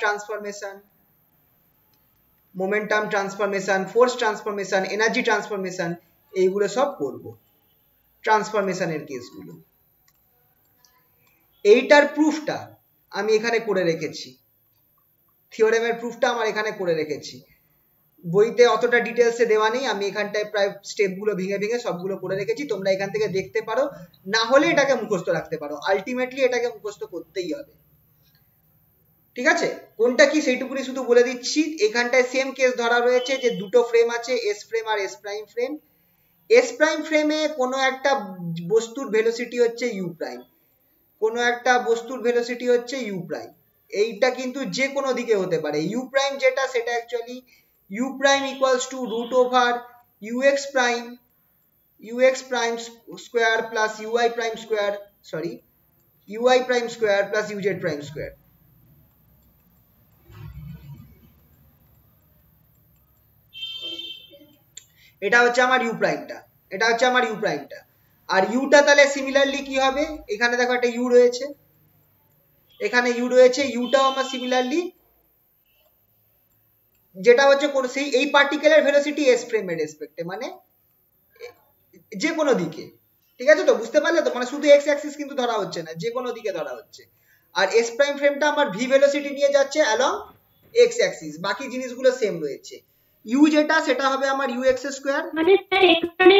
Speaker 1: transformation, force transformation, energy transformation, এইগুলো সব করব, ট্রান্সফরমেশনের কেসগুলো। এইটার প্রুফটা আমি এখানে করে রেখেছি, থিওরেমের প্রুফটা আমার এখানে করে রেখেছি। বইতে অতটা ডিটেলসে দেওয়া নেই, আমি এখানটায় প্রায় স্টেপগুলো ভেঙে ভেঙে সবগুলো করে রেখেছি, তোমরা এখান থেকে দেখতে পারো, না হলে এটাকে মুখস্থ রাখতে পারো, আলটিমেটলি এটাকে মুখস্থ করতেই হবে। ঠিক আছে, কোনটা কি সেইটুকুনি শুধু বলে দিচ্ছি। এখানটায় সেম কেস ধরা রয়েছে যে দুটো ফ্রেম আছে, এস ফ্রেম আর S prime frame. S prime ফ্রেমে কোনো একটা বস্তুর ভেলোসিটি হচ্ছে ইউ প্রাইম, কোনো একটা বস্তুর ভেলোসিটি হচ্ছে ইউ প্রাইম। এইটা কিন্তু যে কোনো দিকে হতে পারে। ইউ প্রাইম যেটা, সেটা actually u prime equals to root over u x prime square plus u i prime square, sorry, u i prime square plus u z prime square. এটা হচ্ছে আমার ইউ প্রাইমটা, এটা হচ্ছে আমার ইউ প্রাইমটা। আর ইউটা তাহলে সিমিলারলি কি হবে, এখানে দেখো একটা ইউ রয়েছে, এখানে ইউ রয়েছে, ইউটাও আমার সিমিলারলি যেটা হচ্ছে সেই এই পার্টিকেলের ভেলোসিটি এস ফ্রেমের রেসপেক্টে, মানে যে কোনো দিকে, ঠিক আছে তো, বুঝতে পারলে তো, মানে শুধু এক্স অ্যাক্সিস কিন্তু ধরা হচ্ছে না, যে কোনো দিকে ধরা হচ্ছে। আর এস প্রাইম ফ্রেমটা আমার ভি ভেলোসিটি নিয়ে যাচ্ছে অ্যালং এক্স অ্যাক্সিস, বাকি জিনিসগুলো সেম রয়েছে। ইউ যেটা সেটা হবে আমার ইউ এক্স স্কোয়ার।
Speaker 4: মানে স্যার এখানে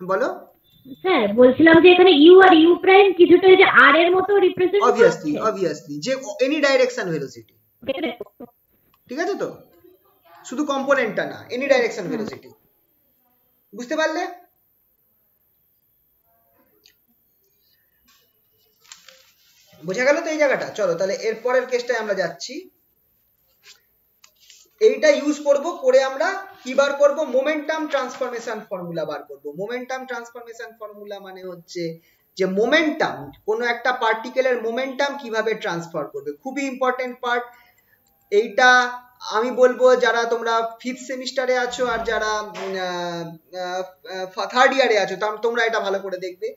Speaker 1: বলো।
Speaker 4: স্যার বলছিলাম যে এখানে ইউ আর ইউ প্রাইম কিছুটা যে আর এর মতো রিপ্রেজেন্ট করছে,
Speaker 1: অবভিয়াসলি যে এনি ডাইরেকশন ভেলোসিটি, ঠিক আছে তো, শুধু কম্পোনেন্টটা না, এনি ডাইরেকশন ভেলোসিটি, বুঝতে পারলে? বোঝা গেল তো এই জায়গাটা? চলো তাহলে এর পরের কেসটায় আমরা যাচ্ছি। এইটা ইউজ করব, করে আমরা কি বার করব? মোমেন্টাম ট্রান্সফরমেশন ফর্মুলা বার করব। মোমেন্টাম ট্রান্সফরমেশন ফর্মুলা মানে হচ্ছে যে মোমেন্টাম, কোনো একটা পার্টিকেলের মোমেন্টাম কিভাবে ট্রান্সফার করবে, খুবই ইম্পর্টেন্ট পার্ট এইটা। আমি বলবো যারা তোমরা 5th সেমিস্টারে আছো আর যারা 3rd ইয়ারে আছো তোমরা এটা ভালো করে দেখবে।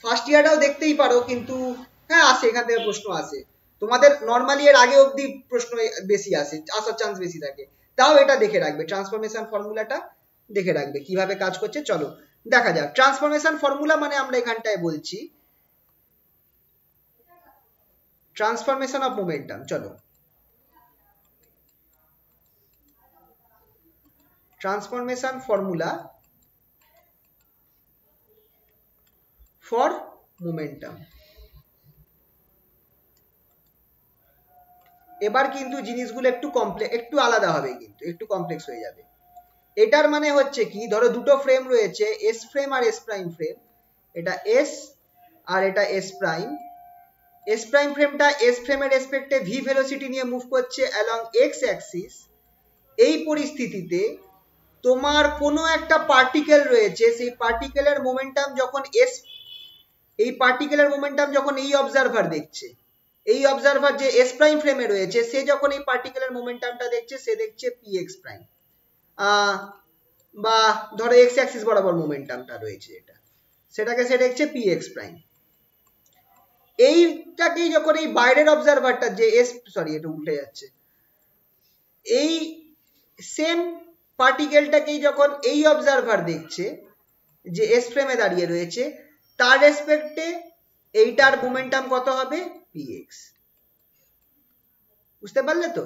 Speaker 1: ফার্স্ট ইয়ারটাও দেখতেই পারো, কিন্তু হ্যাঁ আসে, এখান থেকে প্রশ্ন আসে তোমাদের, নর্মালি এর আগে অবধি প্রশ্ন বেশি আসে, আসার চান্স বেশি থাকে। তাও এটা দেখে রাখবে, ট্রান্সফরমেশন ফর্মুলাটা দেখে রাখবে কিভাবে কাজ করছে। চলো দেখা যাক। ট্রান্সফরমেশন ফর্মুলা মানে আমরা এখানটায় বলছি ট্রান্সফরমেশন অফ মোমেন্টাম। চলো, ট্রান্সফরমেশন ফর্মুলা ফর মোমেন্টাম। এবার কিন্তু জিনিসগুলো একটু আলাদা হবে, কিন্তু একটু কমপ্লেক্স হয়ে যাবে। এটার মানে হচ্ছে কি, ধরো দুটো ফ্রেম রয়েছে, এস ফ্রেম আর এস প্রাইম ফ্রেম, এটা এস আর এটা এস প্রাইম। এস প্রাইম ফ্রেমটা এস ফ্রেমের রেসপেক্টে ভি ভেলোসিটি নিয়ে মুভ করছে অ্যালং এক্স অ্যাক্সিস। এই পরিস্থিতিতে তোমার কোনো একটা পার্টিকেল রয়েছে, সেই পার্টিকেলের মোমেন্টাম যখন এই পার্টিকেলের মোমেন্টাম যখন এই অবজারভার দেখছে, এই অবজারভার যে এস প্রাইম ফ্রেমে রয়েছে, সে যখন এই পার্টিকেলের মোমেন্টামটা দেখছে, সে দেখছে পি এক্স প্রাইম, বা ধরো এক্স অ্যাক্সিস বরাবর মোমেন্টামটা রয়েছে এটা, সেটাকে সে দেখছে পি এক্স প্রাইম। এইটাকেই যখন এই বাইরের অবজারভারটা যে এটা উল্টে যাচ্ছে, এই সেম পার্টিকেলটাকেই যখন এই অবজারভার দেখছে যে এস ফ্রেমে দাঁড়িয়ে রয়েছে, তার রেসপেক্টে এইটার মোমেন্টাম কত হবে? px। বুঝতে পারলে তো?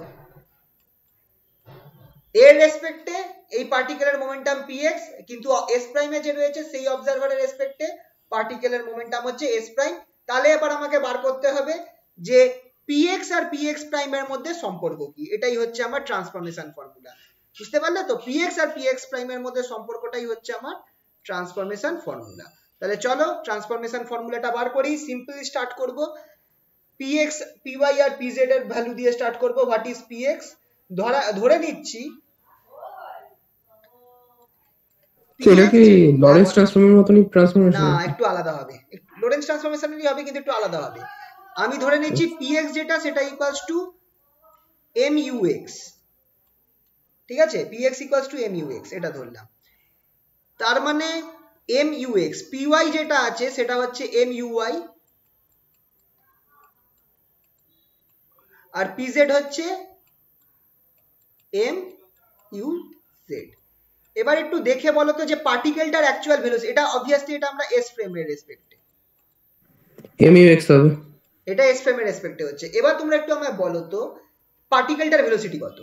Speaker 1: এর রেসপেক্টে এই পার্টিকেলের মোমেন্টাম px, কিন্তু s প্রাইমে যে রয়েছে সেই অবজারভারের রেসপেক্টে পার্টিকেলের মোমেন্টাম হচ্ছে s প্রাইম। তাহলে এবার আমাকে বার করতে হবে যে px আর px প্রাইমের মধ্যে সম্পর্ক কি। এটাই হচ্ছে আমার ট্রান্সফরমেশন ফর্মুলা। বুঝতে পারলে তো? px আর px প্রাইমের মধ্যে সম্পর্কটাই হচ্ছে আমার ট্রান্সফরমেশন ফর্মুলা। তাহলে চলো ট্রান্সফরমেশন ফর্মুলাটা বার করি। সিম্পলি স্টার্ট করব, px py আর pz এর ভ্যালু দিয়ে স্টার্ট করব। What is px? ধরে নিচ্ছি
Speaker 2: সেটা কি লরেন্স ট্রান্সফর্মের মতনই ট্রান্সফরমেশন?
Speaker 1: না, একটু আলাদা হবে। লরেন্স ট্রান্সফরমেশনই হবে, কিন্তু একটু আলাদা হবে। আমি ধরে নিচ্ছি px যেটা সেটা ইকুয়ালস টু mux। ঠিক আছে, px ইকুয়ালস টু mux এটা ধরলাম। তার মানে mux, py যেটা আছে সেটা হচ্ছে muy, আর pz হচ্ছে muz। এবার একটু দেখে বলো তো যে পার্টিকেলটার অ্যাকচুয়াল ভেলোসিটি, এটা অবভিয়াসলি এটা আমরা s ফ্রেমের রেসপেক্টে
Speaker 2: mux হবে,
Speaker 1: এটা s ফ্রেমের রেসপেক্টে হচ্ছে। এবার তোমরা একটু আমায় বলো তো পার্টিকেলটার ভেলোসিটি কত?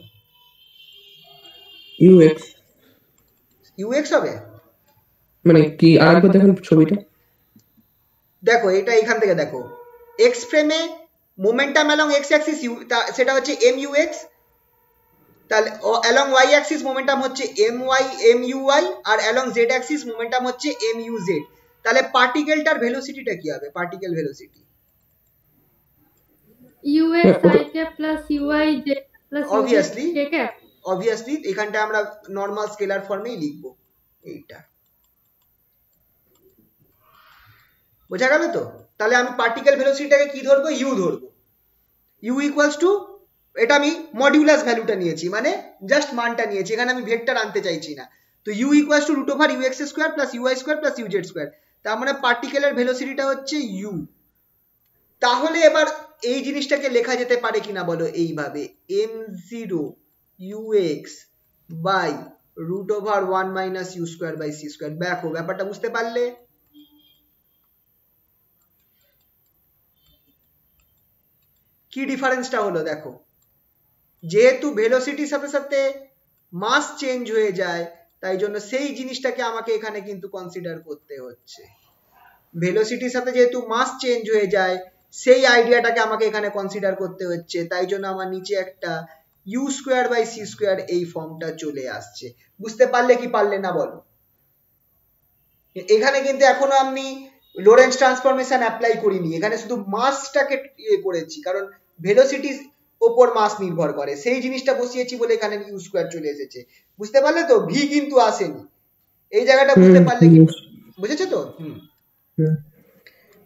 Speaker 1: ux হবে
Speaker 2: মানে কি? আরেকবার দেখুন ছবিটা।
Speaker 1: দেখো এটা এখান থেকে দেখো, x ফ্রেমে মোমেন্টাম অ্যালং x অ্যাক্সিস সেটা হচ্ছে mux, তাহলে অ্যালং y অ্যাক্সিস মোমেন্টাম হচ্ছে muy, আর অ্যালং z অ্যাক্সিস মোমেন্টাম হচ্ছে muz। তাহলে পার্টিকেলটার ভেলোসিটিটা কি হবে? Particle velocity
Speaker 4: ux i cap plus uy j plus
Speaker 1: obviously
Speaker 4: k cap।
Speaker 1: Obviously এখানটা আমরা নরমাল স্কেলার ফর্মেই লিখবো এইটা। বোঝা গেল তো? তাহলে আমি পার্টিকেল ভেলোসিটিটাকে কি ধরবো? u ধরবো। u ইকুয়ালস টু, এটা আমি মডিউলাস ভ্যালুটা নিয়েছি, মানে জাস্ট মানটা নিয়েছি, এখানে আমি ভেক্টর আনতে চাইছি না। তো u equals to √ux square plus uy square plus uz square. তার মানে পার্টিকেলের ভেলোসিটিটা হচ্ছে u। তাহলে এবার এই জিনিসটাকে লেখা যেতে পারে কিনা বলো এইভাবে, m0 ux by root over 1 minus u square by C square. দেখো ব্যাপারটা বুঝতে পারলে? কি ডিফারেন্সটা হলো দেখো, যেহেতু ভেলোসিটির সাথে সাথে মাস চেঞ্জ হয়ে যায় তাই জন্য সেই জিনিসটাকে আমাকে এখানে কিন্তু কনসিডার করতে হচ্ছে। ভেলোসিটির সাথে যেহেতু মাস চেঞ্জ হয়ে যায় সেই আইডিয়াটাকে আমাকে এখানে কনসিডার করতে হচ্ছে, তাই জন্য আমার নিচে একটা u square by C square এই ফর্মটা চলে আসছে। বুঝতে পারলে কি পারলে না বলো? এখানে কিন্তু এখনো আমি লোরেন্স ট্রান্সফরমেশন অ্যাপ্লাই করিনি, এখানে শুধু মাসটাকে করেছি, কারণ ভেলোসিটির ওপর মাস নির্ভর করে সেই জিনিসটা বসিয়েছি বলে এখানে ইউ স্কোয়ার চলে এসেছে। বুঝতে পারলে তো? ভি কিন্তু আসেনি এই জায়গাটা, বুঝতে পারলে কি? বুঝেছো তো?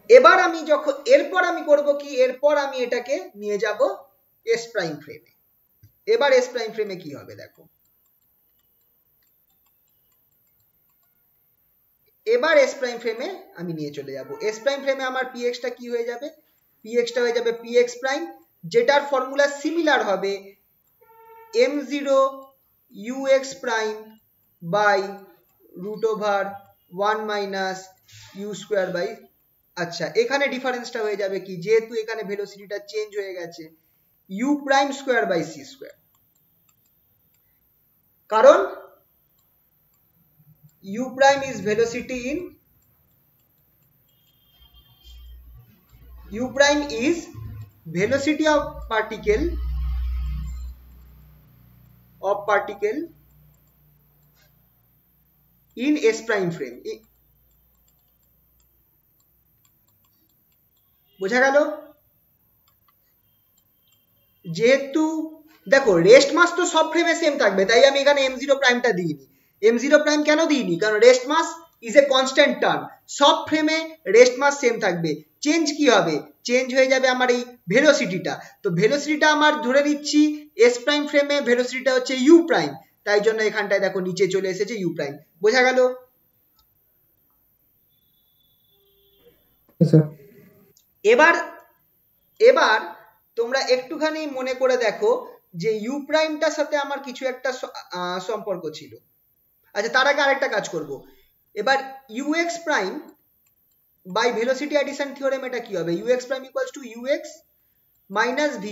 Speaker 1: এবার আমি যখন এরপর আমি করব কি, এরপর আমি এটাকে নিয়ে যাব এস প্রাইম ফ্রেমে। এবার এস প্রাইম ফ্রেমে কি হবে দেখো, এবার এস প্রাইম ফ্রেমে আমি নিয়ে চলে যাব। এস প্রাইম ফ্রেমে আমার পিএক্সটা কি হয়ে যাবে? পিএক্সটা হয়ে যাবে পিএক্স প্রাইম, যেটার ফর্মুলা সিমিলার হবে m0 ux prime by root over 1 minus u square by, আচ্ছা এখানে ডিফারেন্সটা হয়ে যাবে কি, যেহেতু এখানে ভেলোসিটিটা চেঞ্জ হয়ে গেছে, u prime square by C square. কারণ u prime is velocity in u prime is velocity of particle in s prime frame। বোঝা গেল? যেহেতু দেখো রেস্ট মাস তো সব ফ্রেমে সেম থাকবে, তাই আমি এখানে m0 প্রাইমটা দিইনি। m0 প্রাইম কেন দিইনি? কারণ rest mass is a constant term, সব ফ্রেমে রেস্ট মাস সেম থাকবে। চেঞ্জ কি হবে? চেঞ্জ হয়ে যাবে আমার এই ভেলোসিটিটা। তো ভেলোসিটিটা আমার ধরে নিচ্ছি এস প্রাইম ফ্রেমে ভেলোসিটিটা হচ্ছে ইউ প্রাইম, তাই জন্য এখানটায় দেখো নিচে চলে এসেছে ইউ প্রাইম। বোঝা গেল? এবার এবার তোমরা একটুখানি মনে করে দেখো যে ইউ প্রাইমটার সাথে আমার কিছু একটা সম্পর্ক ছিল। আচ্ছা তার আগে আরেকটা কাজ করব। এবার ux prime by velocity addition theorem এটা কি হবে? ux prime equals to ux minus v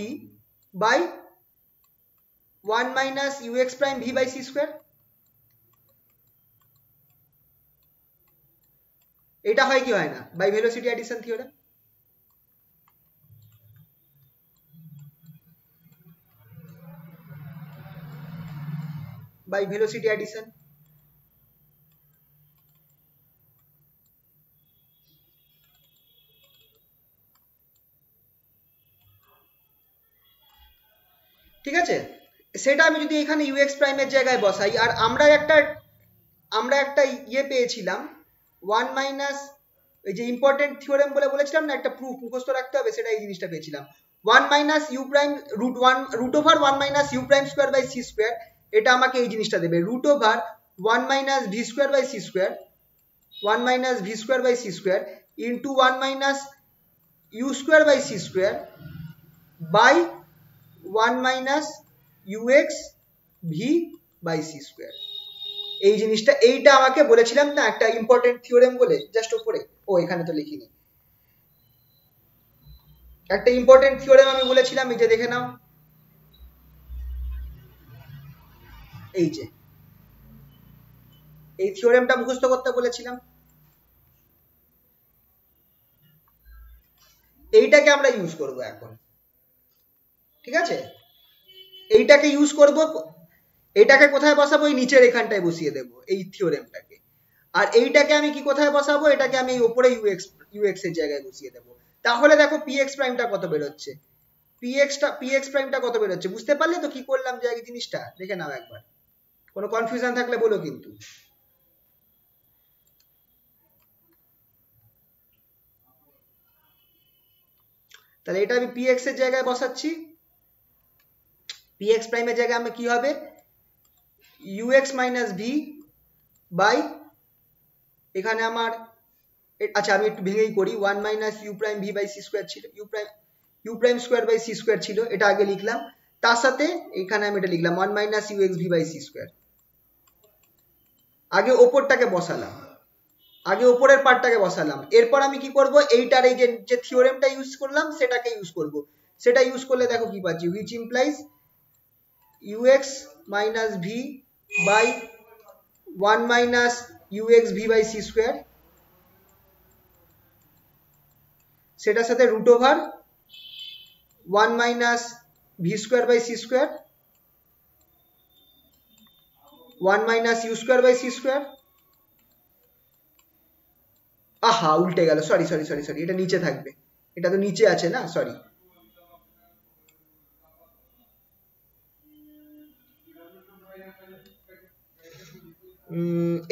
Speaker 1: by 1 minus ux prime v by c square. এটা হয় কি হয় না by velocity addition theorem? By velocity addition. ঠিক আছে, সেটা আমি যদি এখানে ux প্রাইমের জায়গায় বসাই, আর আমরা একটা ইয়ে পেয়েছিলাম 1 মাইনাস, এই যে ইম্পর্টেন্ট থিওরেম বলে বলেছিলাম না একটা প্রুফ মুখস্থ রাখতে হবে, সেটা এই জিনিসটা পেয়েছিলাম 1 minus you prime root over 1 minus you prime square by C square. এটা আমাকে এই জিনিসটা দেবে root over 1 minus V square by C square, 1 minus V square by C square into 1 minus u square by C square by 1 minus ux V by C square. এই জিনিসটা এইটা আমাকে বলেছিলাম না একটা ইম্পর্টেন্ট থিওরেম বলে, জাস্ট উপরে, ও এখানে তো লিখিনি, একটা ইম্পর্টেন্ট থিওরেম আমি বলেছিলাম, এই যে দেখে নাও, এই যে এই থিওরেমটা মুখস্থ করতে বলেছিলাম, এইটাকে আমরা ইউজ করব এখন। ঠিক আছে, এইটাকে ইউজ করব, এইটাকে কোথায় বসাবো? এই নিচের এখানটায় বসিয়ে দেব এই থিওরেমটাকে। আর এইটাকে আমি কি কোথায় বসাবো? এটাকে আমি উপরে ux এর জায়গায় বসিয়ে দেব। তাহলে দেখো px প্রাইমটা কত বের হচ্ছে, px প্রাইমটা কত বের হচ্ছে। বুঝতে পারলে তো কি করলাম? যে এই জিনিসটা দেখে নাও একবার, কোনো কনফিউশন থাকলে বলো কিন্তু। তাহলে এটা আমি px এর জায়গায় বসাচ্ছি, px প্রাইমের জায়গায় আমি কি হবে ux মাইনাস ভি বাই, এখানে আমার, আচ্ছা আমি একটু ভেঙেই করি, 1 minus you prime V by C square ছিল, U prime square by C square ছিল, এটা আগে লিখলাম, তার সাথে এখানে আমি এটা লিখলাম 1 minus u x v by C square. আগে ওপরটাকে বসালাম, আগে ওপরের পার্টটাকে বসালাম, এরপর আমি কি করব, এইটার এই যে থিওরেমটা ইউজ করলাম সেটাকে ইউজ করব। সেটা ইউজ করলে দেখো কি পাচ্ছি, which implies ux minus v by 1 minus ux v by c square, সেটার সাথে root over 1 minus v square by c square, 1 minus u square by c square। আহা উল্টে গেল, সরি সরি সরি সরি, এটা নিচে থাকবে, এটা তো নিচে আছে না, সরি।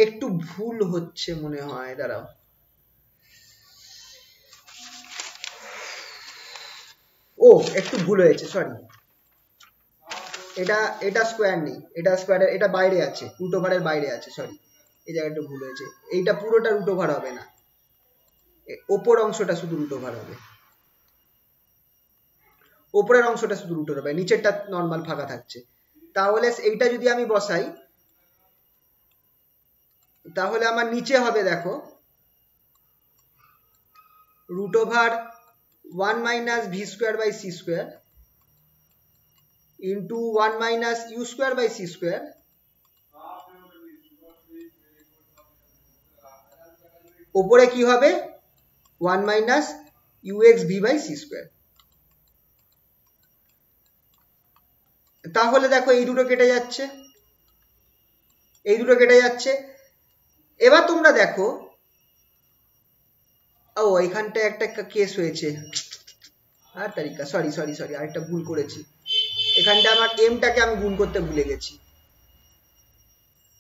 Speaker 1: একটু ভুল হচ্ছে মনে হয়, দাঁড়াও। ও একটু ভুল হয়েছে, সরি। এটা স্কোয়ার নেই, এটা স্কোয়ারের, এটা বাইরে আছে, রুট ওভারের বাইরে আছে, সরি, এই জায়গাটা ভুল হয়েছে। এইটা পুরোটা রুট ওভার হবে না, ওপর অংশটা শুধু রুট ওভার হবে, ওপরের অংশটা শুধু রুট ওভার হবে, নিচেরটা নর্মাল ফাঁকা থাকছে। তাহলে এইটা যদি আমি বসাই, তাহলে আমার নিচে হবে দেখো root over 1 minus v square by c square into 1 minus u square by c square, উপরে কি হবে 1 minus ux v by c square। তাহলে দেখো এই দুটো কেটে যাচ্ছে, এই দুটো কেটে যাচ্ছে। এবার তোমরা দেখো, ও এখানটায় একটা কেস হয়েছে, আর তারিকা, সরি সরি সরি, আরেকটা ভুল করেছি। এখানটা আমার এমটাকে আমি গুণ করতে ভুলে গেছি,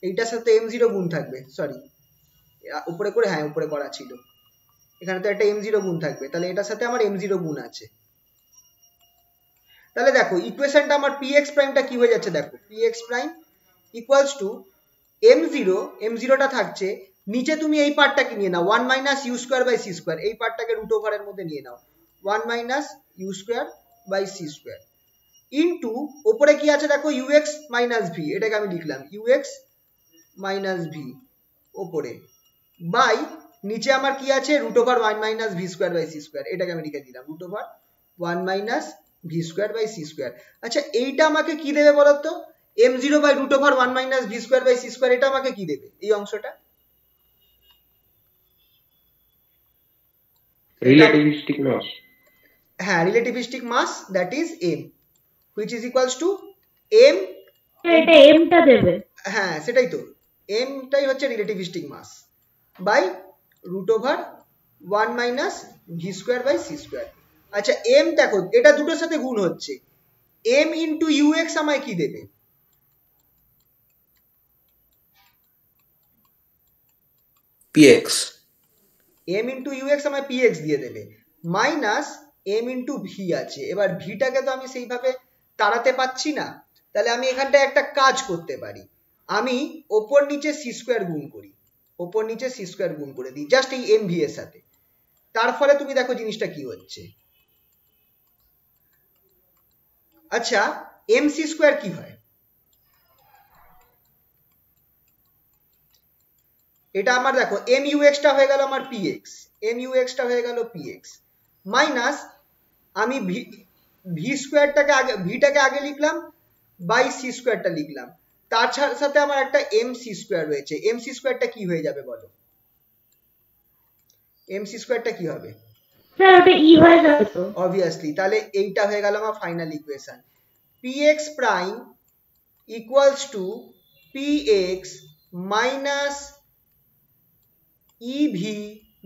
Speaker 1: এইটার সাথে m0 গুণ থাকবে, সরি উপরে করে, হ্যাঁ উপরে করা ছিল, এখানে তো একটা m0 গুণ থাকবে, তাহলে এটার সাথে আমার m0 গুণ আছে। তাহলে দেখো ইকুয়েশনটা আমার px প্রাইমটা কি হয়ে যাচ্ছে, দেখো px প্রাইম ইকুয়ালস টু m0টা থাকছে, নিচে তুমি এই পার্টটাকে নিয়ে নাও 1 minus u square by c square, এই পার্টটাকে রুট ওভারের মধ্যে নিয়ে নাও 1 minus u square by c square into উপরে কি আছে দেখো ux minus v, এটাকে আমি লিখলাম ux minus v উপরে, বাই নিচে আমার কি আছে root over 1 minus v square by c square, এটাকে আমি লিখে দিলাম root over 1 minus v square by c square। আচ্ছা এইটা আমাকে কি দেবে বলো তো, m0 by root over 1 minus v square by c square, এটা আমাকে কি দেবে এই অংশটা?
Speaker 2: Relativistic mass.
Speaker 1: হ্যাঁ relativistic mass, that is m, which is equals to m,
Speaker 4: এটা m টা দেবে,
Speaker 1: হ্যাঁ সেটাই তো, m টাই হচ্ছে relativistic mass by root over 1 minus v square by c square। আচ্ছা m দেখো এটা দুটোর সাথে গুণ হচ্ছে, m into ux আমায় কি দেবে,
Speaker 5: px,
Speaker 1: m into ux আমায় px দিয়ে দেবে, মাইনাস m into v আছে। এবার ভিটাকে তো আমি সেইভাবে তাড়াতে পাচ্ছি না, তাহলে আমি এখানটায় একটা কাজ করতে পারি, আমি ওপর নিচে c স্কোয়ার গুণ করি, ওপর নিচে c স্কোয়ার গুণ করে দিই জাস্ট এই mv এর সাথে। তার ফলে তুমি দেখো জিনিসটা কি হচ্ছে। আচ্ছা mc স্কোয়ার কি হয়, এটা আমার দেখো mux টা হয়ে গেল আমার px, mux টা হয়ে গেল px মাইনাস আমি v স্কোয়ারটাকে আগে, ভিটাকে আগে লিখলাম বাই c স্কোয়ারটা লিখলাম, তার সাথে আমার একটা mc স্কোয়ার রয়েছে, mc স্কোয়ারটা কি হয়ে যাবে বলো, mc স্কোয়ারটা কি হবে?
Speaker 4: স্যার ওটা ই হয়ে যাবে তো
Speaker 1: অবভিয়াসলি, তাহলে এইটা হয়ে গেল আমার final equation, px prime equals to px minus ev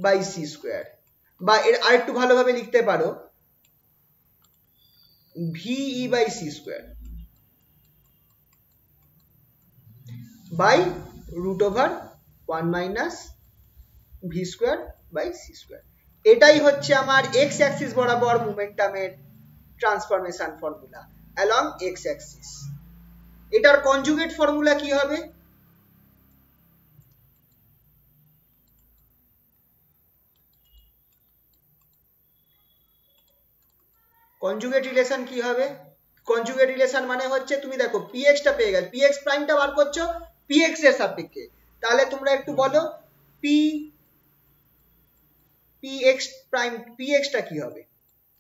Speaker 1: by c square, বা এর আরেকটু ভালোভাবে লিখতে পারো ve by c square by root over 1 minus v square by c square. এটাই হচ্ছে আমার x অ্যাক্সিস বরাবর মোমেন্টামের transformation formula along x axis. এটার কনজুগেট ফর্মুলা কি হবে, কনজুগেট রিলেশন কি হবে, কনজুগেট রিলেশন মানে হচ্ছে তুমি দেখো px টা পেয়ে গেল, px প্রাইমটা বার করছো px এর সাপেক্ষে, তাহলে তোমরা একটু বলো পি px প্রাইম px টা কি হবে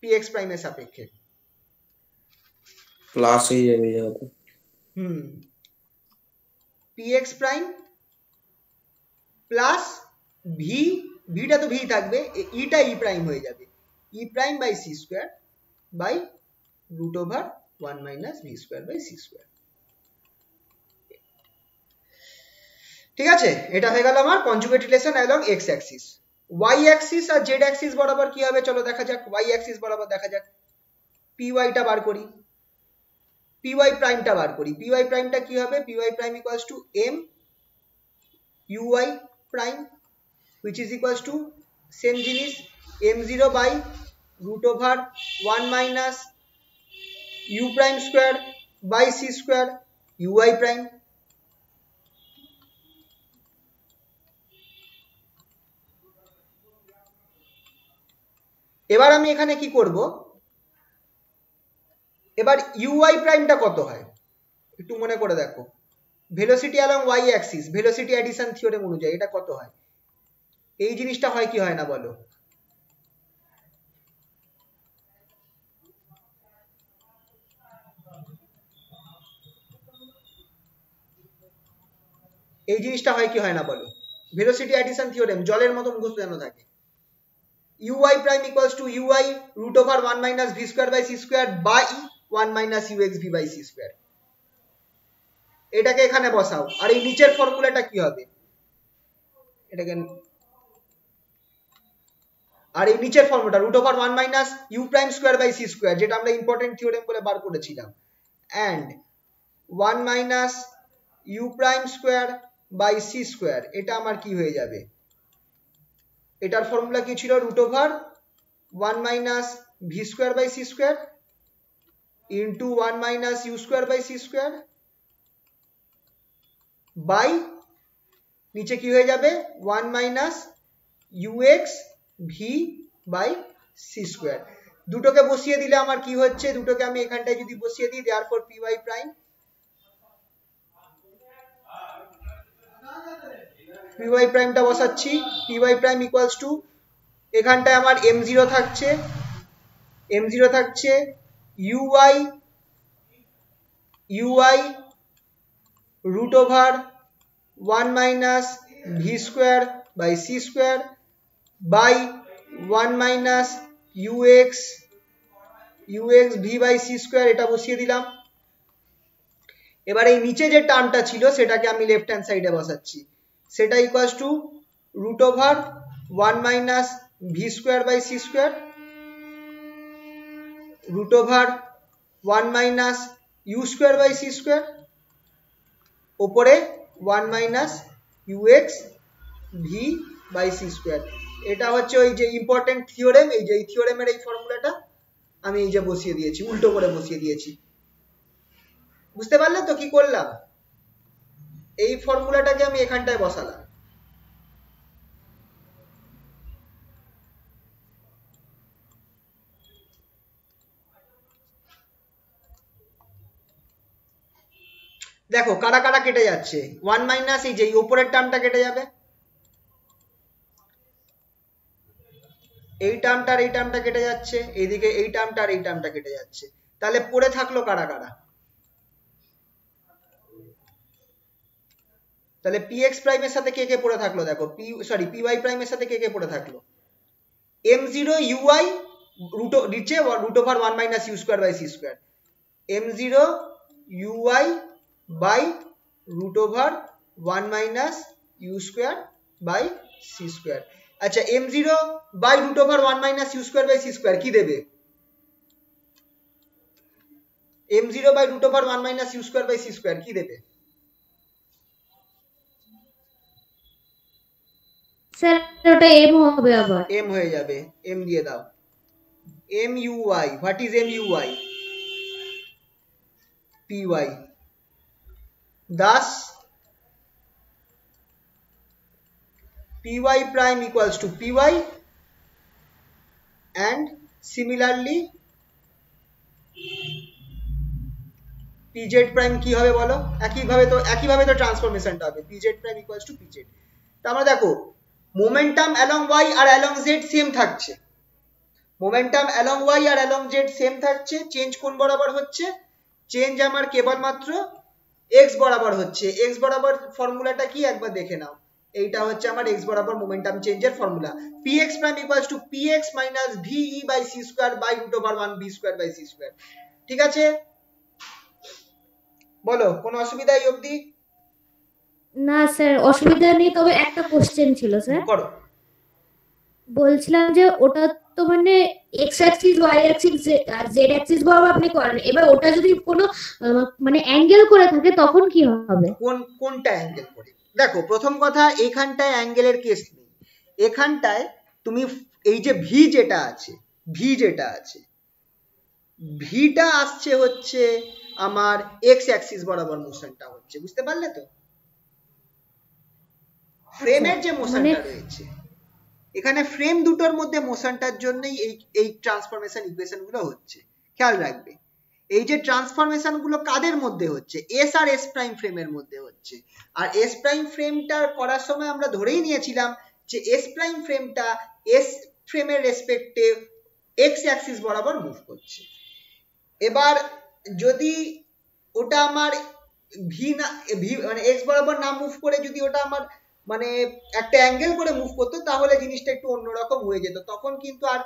Speaker 1: px প্রাইমের সাপেক্ষে
Speaker 5: প্লাস হয়ে যাবে যাবে
Speaker 1: px প্রাইম প্লাস ভি, ভিটা তো ভি থাকবে, ইটা ই প্রাইম হয়ে যাবে, E prime by C square by root over 1 minus V square by C square. ঠিক আছে, এটা হয়ে গেল আমার conjugate relation along X axis. Y axis আর জেড অ্যাক্সিস বরাবর কি হবে চলো দেখা যাক। ওয়াই অ্যাক্সিস বরাবর দেখা যাক, পি ওয়াইটা বার করি, পি ওয়াই প্রাইমটা বার করি। পি ওয়াই প্রাইমটা কি হবে? P Y prime equals to m u y prime which is equals to same জিনিস m0 by root over 1 minus u prime square by c square ui prime। এবার আমি এখানে কি করব, এবার ui প্রাইমটা কত হয় একটু মনে করে দেখো, velocity along y Axis velocity addition theorem অনুযায়ী এটা কত হয়? এই জিনিসটা হয় কি হয় না বলো? এই জিনিসটা হয় কি হয় না বলো? ভেলোসিটি অ্যাডিশন থিওরেম জলের মতো মুখস্থ যেন থাকে। ui prime equals to ui root over 1 minus V square by C square by 1 minus ux v by C square. এটাকে এখানে বসাও, আর এই নিচের ফর্মুলাটা কি হবে? এটাকে আর এই নিচের ফর্মুলাটা root over 1 minus you prime square by C square, যেটা আমরা ইম্পর্টেন্ট থিওরেম বলে বার করেছিলাম, and 1 minus you prime square by C square, এটা আমার কি হয়ে যাবে? এটার ফর্মুলা কি ছিল? Root over 1 minus V square by C square into 1 minus u square by C square by নিচে কি হয়ে যাবে? 1 minus ux V by C square. দুটোকে বসিয়ে দিলে আমার কি হচ্ছে? দুটোকে আমি এখানটায় যদি বসিয়ে দিই, therefore P Y prime, P Y প্রাইমটা বসাচ্ছি, P Y prime equals to এখানটায় আমার m0 থাকছে, m0 থাকছে ui root over 1 minus V square by C square by 1 minus ux V by C square, এটা বসিয়ে দিলাম। এবার এই নিচে যে টার্মটা ছিল সেটাকে আমি লেফট হ্যান্ড সাইডে বসাচ্ছি, সেটা equals to root over 1 minus V square by C square root over 1 minus u square by C square ওপরে 1 minus ux V by C square. এটা হচ্ছে ওই যে ইম্পর্টেন্ট থিওরেম, এই যে এই থিওরেমের এই ফর্মুলাটা আমি এই যে বসিয়ে দিয়েছি, উল্টো করে বসিয়ে দিয়েছি। বুঝতে পারলে তো কি করলাম? এই ফর্মুলাটাকে আমি এখানটায় বসালাম। দেখো কারা কারা কেটে যাচ্ছে, 1 মাইনাস এই যে উপরের টার্মটা কেটে যাবে, এই টার্মটা আর এই টার্মটা কেটে যাচ্ছে, এইদিকে এই টার্মটা আর এই টার্মটা কেটে যাচ্ছে। তাহলে পড়ে থাকলো কারা কারা? তাহলে px প্রাইমের সাথে কে কে পড়ে থাকলো? দেখো py প্রাইমের সাথে কে কে পড়ে থাকলো? m0 ui নিচে root over 1 minus u square by C square, m0 ui by root over 1 minus u square by C square. আচ্ছা, m0 by root over 1 minus u square by C square কি দেবে? m0 by root over 1 minus u square by C square কি দেবে?
Speaker 4: Sir ওটা m হবে, আবার
Speaker 1: m হয়ে যাবে, m দিয়ে দাও। muy, what is muy? py, thus py prime equals to py, and similarly pz prime কি হবে বলো? একইভাবে তো ট্রান্সফরমেশনটা হবে pz prime equals two pz। তাহলে দেখো মোমেন্টাম অ্যালং y আর অ্যালং z সেম থাকছে, মোমেন্টাম অ্যালং y আর অ্যালং z সেম থাকছে, চেঞ্জ কোন বরাবর হচ্ছে? চেঞ্জ আমার কেবলমাত্র x বরাবর হচ্ছে। x বরাবর ফর্মুলাটা কি একবার দেখে নাও, এইটা হচ্ছে আমার x বরাবর মোমেন্টাম চেঞ্জের formula, px prime equals to px minus ve by c square by root over 1 b square by c square. ঠিক আছে, বলো কোনো অসুবিধা এই অবধি?
Speaker 4: না স্যার অসুবিধা নেই, তবে একটা কোশ্চেন ছিল স্যার।
Speaker 1: করো।
Speaker 4: বলছিলাম যে ওটা তো মানে এক্স অ্যাক্সিস ওয়াই অ্যাক্সিস আর জেড অ্যাক্সিস বরাবর আপনি করেন, এবার ওটা যদি কোনো মানে অ্যাঙ্গেল করে থাকে তখন কি হবে?
Speaker 1: কোনটা অ্যাঙ্গেল করে? দেখো প্রথম কথা এখানটায় অ্যাঙ্গেলের কেস নেই, এখানটায় তুমি এই যে ভি যেটা আছে ভিটা আসছে হচ্ছে আমার এক্স অ্যাক্সিস বরাবর মোশনটা হচ্ছে, বুঝতে পারলে তো? ফ্রেমের যে মোশনটা রয়েছে এখানে, ফ্রেম দুটোর মধ্যে মোশনটার জন্যই এই ট্রান্সফরমেশন ইকুয়েশন গুলো হচ্ছে। খেয়াল রাখবে এই যে ট্রান্সফরমেশন গুলো কাদের মধ্যে হচ্ছে? এস আর এস প্রাইম ফ্রেমের মধ্যে হচ্ছে। আর এস প্রাইম ফ্রেমটা করার সময় আমরা ধরেই নিয়েছিলাম যে এস প্রাইম ফ্রেমটা এস ফ্রেমের রেসপেক্টে এক্স অ্যাক্সিস বরাবর মুভ করছে। এবার যদি ওটা আমার ভি মানে এক্স বরাবর না মুভ করে যদি ওটা আমার মানে একটা অ্যাঙ্গেল করে মুভ করতো তাহলে জিনিসটা একটু অন্যরকম হয়ে যেত, তখন কিন্তু আর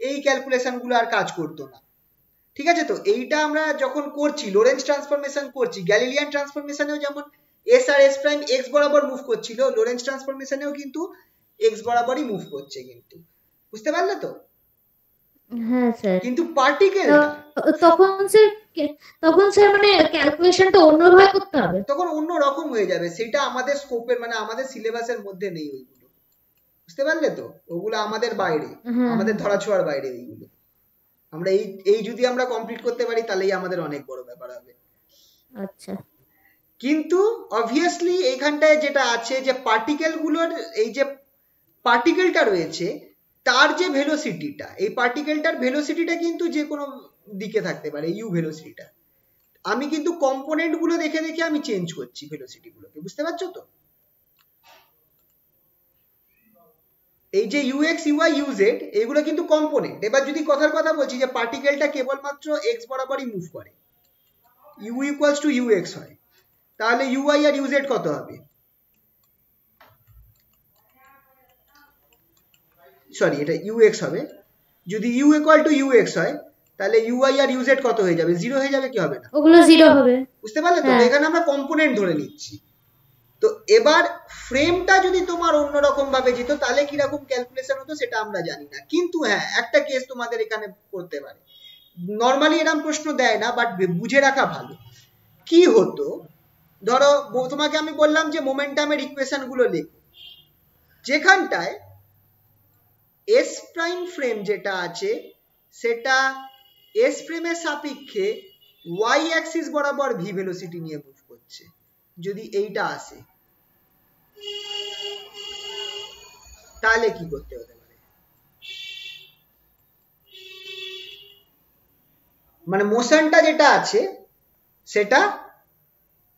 Speaker 1: এই ক্যালকুলেশন গুলো আর কাজ করতো না। ঠিক আছে, তো এইটা আমরা যখন করছি লোরেন্স ট্রান্সফরমেশন করছি, গ্যালিলিয়ান ট্রান্সফরমেশনেও যেমন এস আর এস প্রাইম এক্স বরাবর মুভ করছিল, লোরেন্স ট্রান্সফরমেশনেও কিন্তু এক্স বরাবরই মুভ করছে, কিন্তু বুঝতে পারলে তো?
Speaker 4: হ্যাঁ স্যার।
Speaker 1: কিন্তু পার্টিকেলটা
Speaker 4: তখন স্যার মানে ক্যালকুলেশনটা অন্যভাবে করতে হবে,
Speaker 1: তখন অন্য রকম হয়ে যাবে, সেটা আমাদের স্কোপের মানে আমাদের সিলেবাসের মধ্যে নেই ওইগুলো, বুঝতে পারলে তো? ওগুলো আমাদের বাইরে, আমাদের ধরাছোঁয়ার বাইরে ওইগুলো। আমরা এই যদি আমরা কমপ্লিট করতে পারি তাহলেই আমাদের অনেক বড় ব্যাপার হবে।
Speaker 4: আচ্ছা,
Speaker 1: কিন্তু অবভিয়াসলি এইখানটায় যেটা আছে যে পার্টিকেল গুলোর এই যে পার্টিকেলটা রয়েছে তার যে ভেলোসিটিটা, এই পার্টিকেলটার ভেলোসিটিটা কিন্তু যে কোনো দিকে থাকতে পারে, ইউ ভেলোসিটিটা আমি কিন্তু কম্পোনেন্ট গুলো দেখে দেখে আমি চেঞ্জ করছি ভেলোসিটি গুলোকে, বুঝতে পারছো তো? এই যে ইউএক্স ইউআই ইউজেড এগুলো কিন্তু কম্পোনেন্ট। এবার যদি কথার কথা বলছি যে পার্টিকেলটা কেবলমাত্র এক্স বরাবরই মুভ করে, ইউ ইকুয়ালস টু ইউএক্স হয়, তাহলে ইউআই আর ইউজেড কত হবে? সরি এটা ইউএক্স হবে। যদি ইউ ইকুয়াল টু ইউএক্স হয় তাহলে ইউআই আর ইউজেড কত হয়ে যাবে? জিরো হয়ে যাবে, কি হবে না?
Speaker 4: ওগুলো জিরো হবে,
Speaker 1: বুঝতে পারলে তো? এখানে আমরা কম্পোনেন্ট ধরে নিচ্ছি। তো এবার ফ্রেমটা যদি তোমার অন্যরকম ভাবে যেত তাহলে কিরকম ক্যালকুলেশন হতো সেটা আমরা জানি না, কিন্তু হ্যাঁ একটা কেস তোমাদের এখানে করতে পারে। নর্মালি এরকম প্রশ্ন দেয় না, বাট বুঝে রাখা ভালো। কি হতো, ধরো তোমাকে আমি বললাম যে মোমেন্টামের ইকুয়েশন গুলো লেখো, যেখানটায় এস প্রাইম ফ্রেম যেটা আছে সেটা এস ফ্রেমের সাপেক্ষে ওয়াই অ্যাক্সিস বরাবর ভি ভেলোসিটি নিয়ে মুভ করছে, যদি এইটা আসে তাহলে কি করতে হতে পারে? মানে মোশনটা যেটা আছে সেটা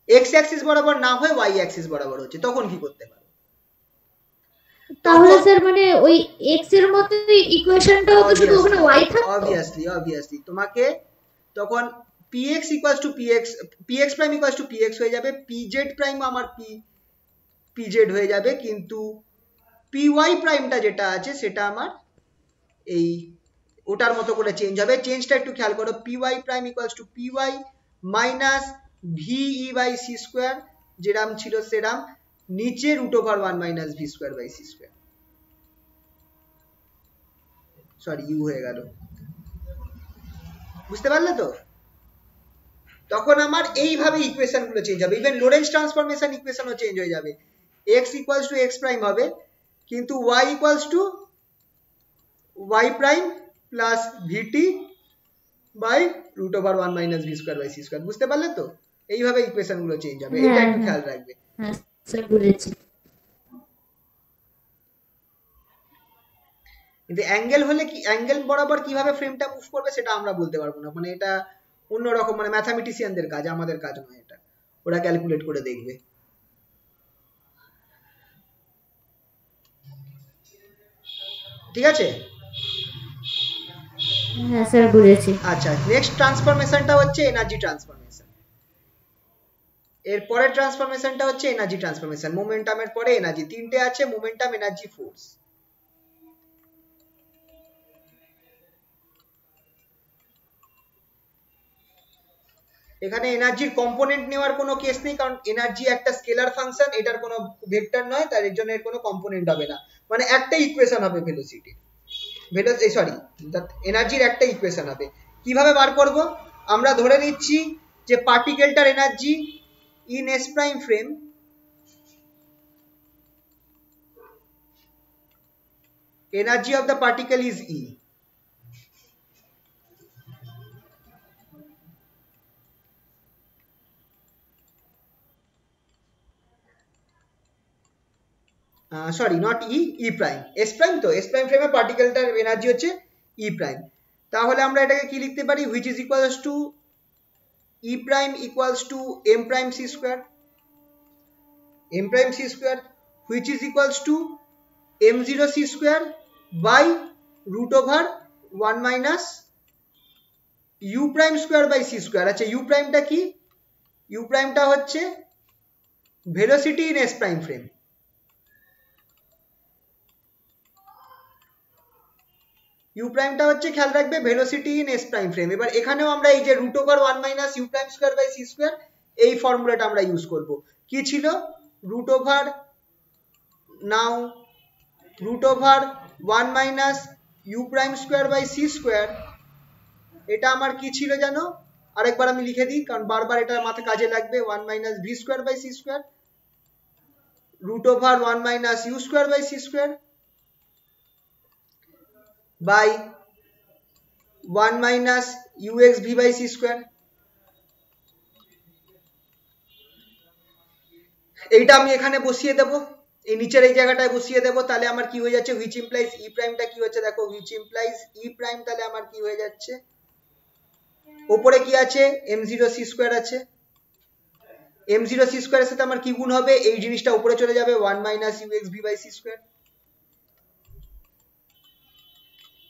Speaker 1: এক্স অ্যাক্সিস বরাবর না হয়ে ওয়াই অ্যাক্সিস বরাবর হচ্ছে, তখন কি করতে পারো?
Speaker 4: তাহলে স্যার মানে ওই এক্স এর মতো ইকুয়েশনটাও তো শুধু ওখানে ওয়াই থাকতো।
Speaker 1: অবভিয়াসলি তোমাকে তখন px equals to px prime equals to px হয়ে যাবে, pz প্রাইম আমার pz হয়ে যাবে, কিন্তু py প্রাইমটা যেটা আছে সেটা আমার এই ওটার মতো করে চেঞ্জ হবে। চেঞ্জটা একটু খেয়াল করো, py prime equals to py minus ve by c square, যেরাম ছিল সেরাম, নিচে root over 1 minus v square by c square. Sorry U হয়ে গেল, বুঝতে পারলে তো? তখন আমার এইভাবে ইকুয়েশন গুলো চেঞ্জ হবে, ইভেন লোরেন্স ট্রান্সফরমেশন ইকুয়েশনও চেঞ্জ হয়ে যাবে। x equals to x prime হবে, কিন্তু y equals to y prime plus vt by root over 1 minus v square by c square, বুঝতে পারলে তো? এইভাবে ইকুয়েশন গুলো চেঞ্জ হবে, এটা একটু খেয়াল রাখবে।
Speaker 4: হ্যাঁ স্যার বুঝেছি।
Speaker 1: কিন্তু অ্যাঙ্গেল হলে কি, অ্যাঙ্গেল বরাবর কিভাবে ফ্রেমটা মুভ করবে সেটা আমরা বলতে পারবো না, মানে এটা অন্যরকম, মানে ম্যাথামেটিশিয়ানদের কাজ, আমাদের কাজ নয় এটা, ওরা ক্যালকুলেট করে দেখবে। ঠিক আছে?
Speaker 4: হ্যাঁ স্যার বুঝেছি।
Speaker 1: আচ্ছা, নেক্সট ট্রান্সফরমেশনটা হচ্ছে এনার্জি ট্রান্সফরমেশন। এর পরের ট্রান্সফরমেশনটা হচ্ছে এনার্জি ট্রান্সফরমেশন। মোমেন্টামের পরে এনার্জি, তিনটে আছে, মোমেন্টাম, এনার্জি, ফোর্স। এখানে এনার্জির কম্পোনেন্ট নেওয়ার কোনো কেস নেই, কারণ এনার্জি একটা স্কেলার ফাংশন, এটার কোনো ভেক্টর নয়, তার জন্য এর কোনো কম্পোনেন্ট হবে না, মানে একটা ইকুয়েশন হবে ভেলোসিটি, এনার্জির একটা ইকুয়েশন হবে। কিভাবে বার করব? আমরা ধরে নিচ্ছি যে পার্টিকেলটার energy in S prime frame energy of the particle is E. Sorry, not E, E prime. S prime তো, S prime frame এ পার্টিকেলটার এনার্জি হচ্ছে E prime। তাহলে আমরা এটাকে কি লিখতে পারি? which is equals to E prime equals to M prime C square, M prime C square, which is equals to M0 C square by root over 1 minus U prime square by C square। আচ্ছা, U prime টা কি? U prime টা হচ্ছে velocity in S prime frame। U prime টা হচ্ছে, খেয়াল রাখবে, velocity in S prime frame। এবার এখানেও আমরা এই যে root over 1 minus U prime square by C square, এই ফর্মুলাটা আমরা ইউজ করব। কি ছিল? root over, now root over 1 minus U prime square by C square, এটা আমার কি ছিল জানো? আরেকবার আমি লিখে দিই, কারণ বারবার এটা মাথায় কাজে লাগবে। 1 minus V square by C square root over 1 minus U square by C square by 1 minus UXV by C square। এইটা আমি এখানে বসিয়ে দেব, এই নিচের এই জায়গাটায় বসিয়ে দেব। তাহলে আমার কি হয়ে যাচ্ছে? which implies E prime টা কি হচ্ছে দেখো, which implies E prime, তাহলে আমার কি হয়ে যাচ্ছে? উপরে কি আছে? M0 C square আছে। M0 C square এর সাথে আমার কি গুণ হবে? এই জিনিসটা উপরে চলে যাবে, 1 minus UXV by C square।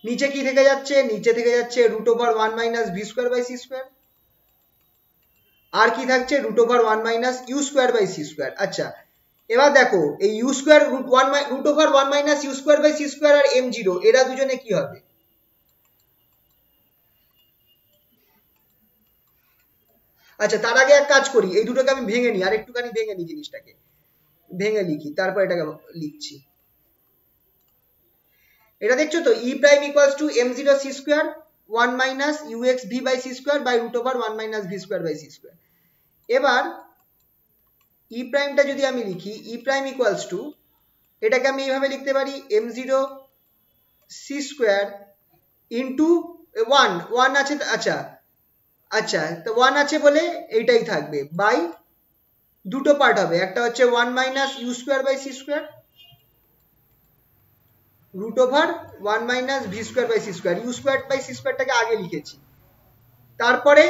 Speaker 1: নিচে কি থেকে যাচ্ছে? নিচে থেকে যাচ্ছে root over 1 minus V square by C square, আর কি থাকছে? root over 1 minus U square by C square। আচ্ছা, এবার দেখো এই U square root over 1 minus U square by C square R M0, এরা দুজনে কি হবে? আচ্ছা, তার আগে এক কাজ করি, এই দুটোকে আমি ভেঙে নিই, আর একটুখানি ভেঙে নিই, জিনিসটাকে ভেঙে লিখি, তারপর এটাকে লিখছি। এটা দেখছো তো, E prime equals to M0 C square 1 minus UXV by C square by root over 1 minus V square by C square। এবার E prime টা যদি আমি লিখি, E prime equals to, এটাকে আমি এইভাবে লিখতে পারি, M0 C square into 1 আছে। আচ্ছা আচ্ছা, তো 1 আছে বলে এইটাই থাকবে, বাই দুটো পার্ট হবে, একটা হচ্ছে 1 minus U square by C square root over 1 minus V square by C square। U square by C square টাকে আগে লিখেছি, তারপরে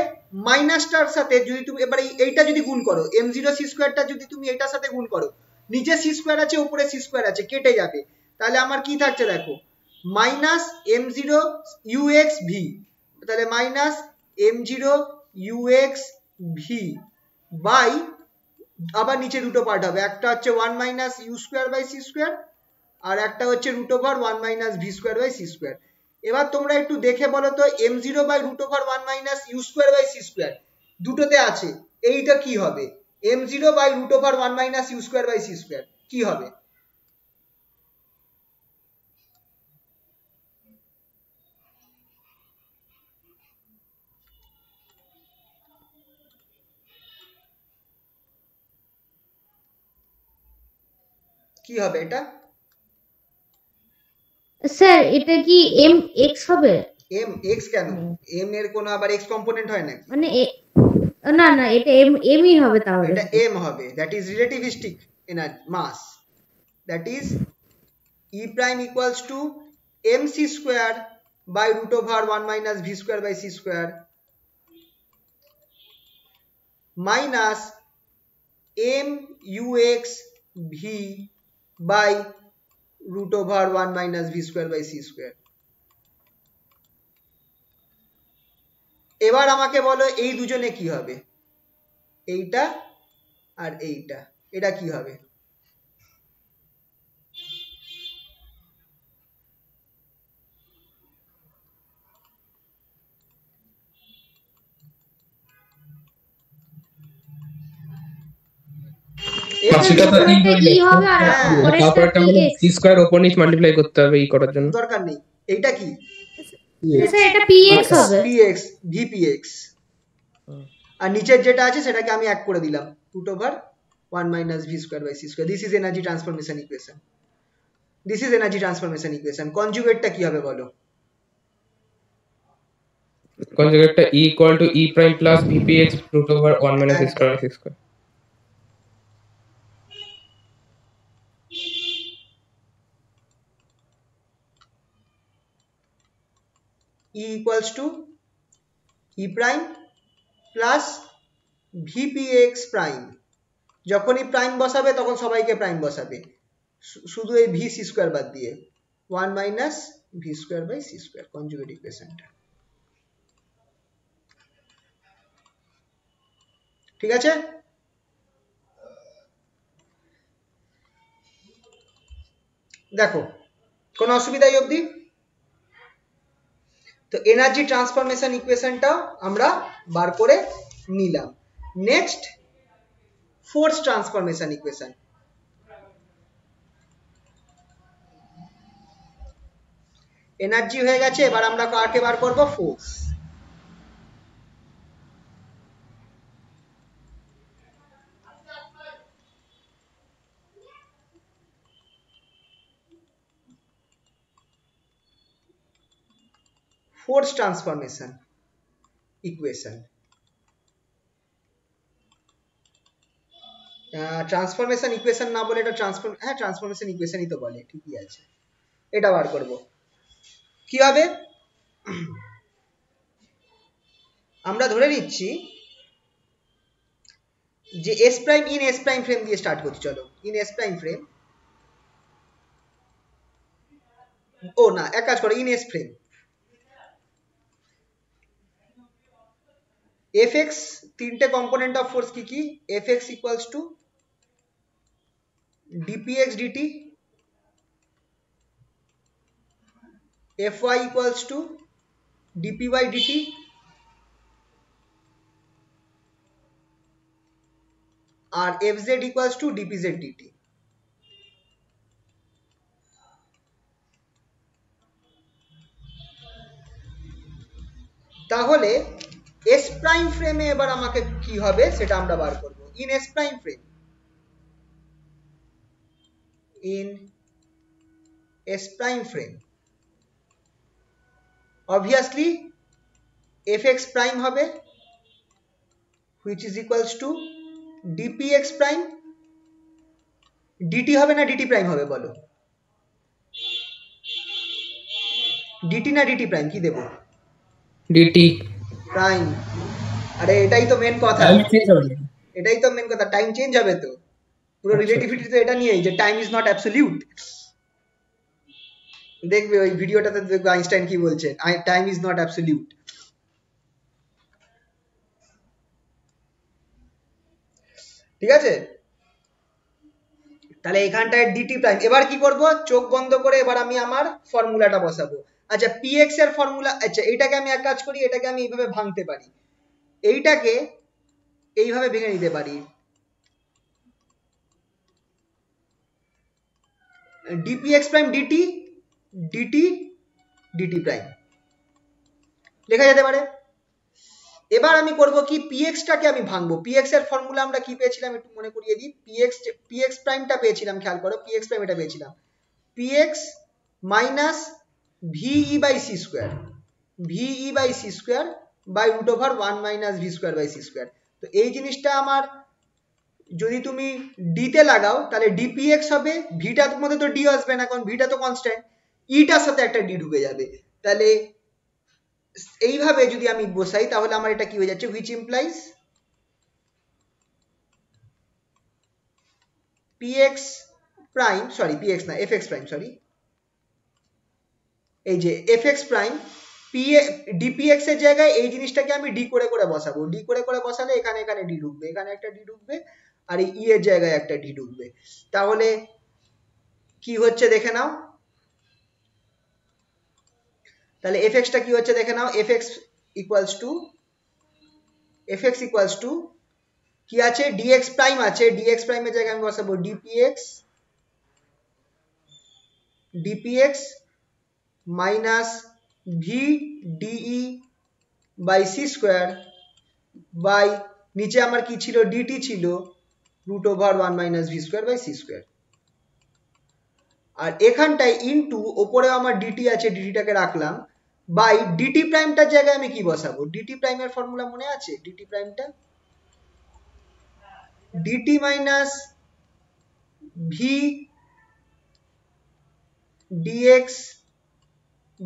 Speaker 1: মাইনাসটার সাথে যদি তুমি এবারে এইটা যদি গুণ করো, M0 C square টা যদি তুমি এটার সাথে গুণ করো, নিচে C square আছে, উপরে C square আছে, কেটে যাবে। তাহলে আমার কি থাকছে দেখো, মাইনাস M0 UXV, তাহলে মাইনাস M0 UXV বাই, আবার নিচে দুটো পার্ট হবে, একটা হচ্ছে 1 minus U square by C square আর একটা হচ্ছে root over 1 minus V square by C square। এবার তোমরা একটু দেখে বলো তো, M0 by root over 1 minus U square by C square দুটোতে আছে, এইটা কি হবে? M0 by root over 1 minus U square by C square কি হবে? কি হবে এটা?
Speaker 4: স্যার এটা কি mx হবে?
Speaker 1: mx কেন? m এর কোনো আবার x কম্পোনেন্ট হয় নাকি?
Speaker 4: মানে না না, এটা mই হবে তাহলে।
Speaker 1: এটা m হবে, that is relativistic energy mass, that is E prime equals to mc square by root over 1 minus V square by C square minus m u x v by root over 1 minus V square by C square. এবার আমাকে বলো এই দুজনে কি হবে, এইটা আর এইটা, এটা কি হবে? দরকার নেই, এইটা কি?
Speaker 4: এটা px হবে,
Speaker 1: px vpx, আর নিচের যেটা আছে সেটাকে আমি এক করে দিলাম root over 1 minus v square by c square. This is energy transformation equation. This is energy transformation equation. কনজুগেটটা কি হবে বলো?
Speaker 2: কনজুগেটটা e equal to e prime plus vpx root over 1 minus v square by c square.
Speaker 1: E equals to e prime plus vpx prime. যখনই prime বসাবে তখন সবাইকে prime বসাবে, শুধু এই ভি সি স্কোয়ার বাদ দিয়ে 1 minus V square by C square, conjugate ইকুয়েশনটা। ঠিক আছে, দেখো কোনো অসুবিধা এই অবধি? তো এনার্জি ট্রান্সফরমেশন ইকুয়েশনটাও আমরা বার করে নিলাম। Next force transformation equation. Energy হয়ে গেছে, এবার আমরা কাকে বার করব? Force. Force transformation equation, transformation equation না বলে এটা ট্রান্সফরমেশন ইকুয়েশনই তো বলে, ঠিকই আছে। এটা বার করব, কি হবে? আমরা ধরে নিচ্ছি যে s prime in S prime frame দিয়ে স্টার্ট করছি। চলো ইন এস প্রাইম ফ্রেম, ও না এক কাজ করো, ইন এস ফ্রেম fx, তিনটে কম্পোনেন্ট অফ ফোর্স কি কি? fx equals to dpx dt, fy equals to dpy dt, আর fz equals to dpz dt। তাহলে এস প্রাইম ফ্রেমে এবার আমাকে কি হবে সেটা আমরা বার করব। In S prime frame, in S prime frame obviously fx prime হবে which is equals to dpx prime, dt হবে না dt prime হবে বলো? dt না dt prime কি দেব?
Speaker 2: dt
Speaker 1: prime। আরে এটাই তো মেন কথা, এটাই তো মেন কথা, টাইম চেঞ্জ হবে তো। পুরো রিলেটিভিটি তো এটা নিয়েই যে টাইম ইজ নট অ্যাবসলিউট। দেখবে ওই ভিডিওটাতে দেখবে আইনস্টাইন কি বলছেন, টাইম ইজ নট অ্যাবসলিউট। ঠিক আছে, তাহলে এখানটায় ডিটি প্রাইম। এবার কি করব? চোখ বন্ধ করে এবার আমি আমার ফর্মুলাটা বসাবো। আচ্ছা px এর ফর্মুলা, আচ্ছা এটাকে আমি এক কাজ করি, এটাকে আমি এইভাবে ভাঙতে পারি, এইটাকে এইভাবে ভেঙে নিতে পারি। dpx prime dt dt dt prime লেখা যেতে পারে। এবার আমি করব কি, px টাকে আমি ভাঙবো। px এর ফর্মুলা আমরা কি পেয়েছিলাম একটু মনে করিয়ে দিই। px প্রাইমটা পেয়েছিলাম, খেয়াল করো px প্রাইম এটা পেয়েছিলাম px minus ve by c square, ve by c square by root over 1 minus v square by c square. তো এই জিনিসটা আমার যদি তুমি d তে লাগাও তাহলে dpx হবে, ভিটার মধ্যে তো d আসবে না কারণ ভিটা তো কনস্ট্যান্ট, ইটার সাথে একটা d ঢুকে যাবে। তাহলে এইভাবে যদি আমি বসাই তাহলে আমার এটা কি হয়ে যাচ্ছে, which implies px prime sorry px না fx প্রাইম সরি এই যে fx প্রাইম dpx এর জায়গায় এই জিনিসটাকে আমি d করে করে বসাবো, d করে করে বসালে এখানে এখানে d ঢুকবে, এখানে একটা d ঢুকবে আর এই e এর জায়গায় একটা d ঢুকবে। তাহলে কি হচ্ছে দেখে নাও, তাহলে fx টা কি হচ্ছে দেখে নাও, fx ইকুয়ালস টু কি আছে dx প্রাইম আছে, dx প্রাইমের জায়গায় আমি বসাবো dpx minus V DE by C square by নিচে আমার কি ছিল dt ছিল root over 1 minus V square by C square, আর এখানটায় ইনটু ওপরে আমার dt আছে, dtটাকে রাখলাম বাই dt প্রাইমটার জায়গায় আমি কি বসাবো, dt প্রাইমের ফর্মুলা মনে আছে, dt প্রাইমটা dt minus v dx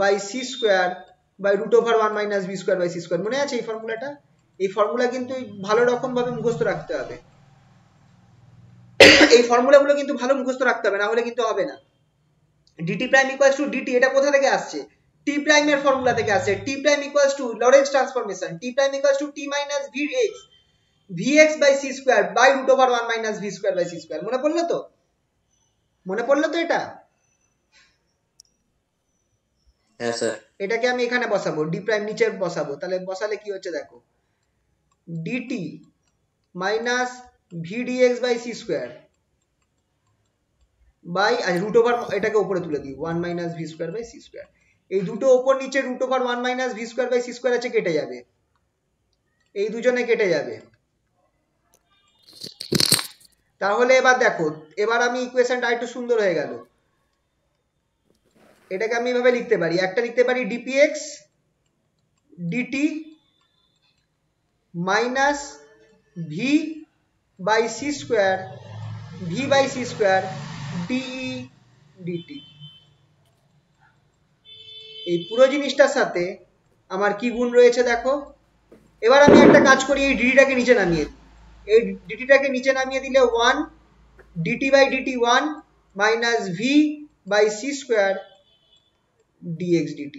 Speaker 1: by C square by root over 1 minus V square by C square, মনে আছে এই ফর্মুলাটা? এই ফর্মুলা কিন্তু ভালো রকম ভাবে মুখস্থ রাখতে হবে, এই ফর্মুলাগুলো কিন্তু ভালো মুখস্থ রাখতে হবে, না হলে কিন্তু হবে না। dt prime equals two dt, এটা কোথা থেকে আসছে, t প্রাইমের ফর্মুলা থেকে আসছে, t prime equals to Lorentz transformation, t prime equals to t minus vx vx by c square by root over 1 minus v square by c square. মনে পড়লো তো, মনে পড়লো তো এটা?
Speaker 5: হ্যাঁ স্যার।
Speaker 1: এটাকে আমি এখানে বসাবো, d প্রাইম নিচে বসাবো, তাহলে বসালে কি হচ্ছে দেখো, dt minus v dx by c square by root over, এটাকে উপরে তুলে দিই 1 minus V square by C square, এই দুটো উপর নিচে root over 1 minus V square by C square আছে, কেটে যাবে, এই দুজনে কেটে যাবে। তাহলে এবার দেখো, এবার আমি ইকুয়েশনটা একটু সুন্দর হয়ে গেল, এটাকে আমি এভাবে লিখতে পারি, একটা লিখতে পারি dpx dt minus v by C square v by C square d dt, এই পুরো জিনিসটার সাথে আমার কি গুণ রয়েছে দেখো। এবার আমি একটা কাজ করি, এই ডিটিটাকে নিচে নামিয়ে দিই, এই ডিটিটাকে নিচে নামিয়ে দিলে 1 dt by dt 1 minus v by C square dx dt।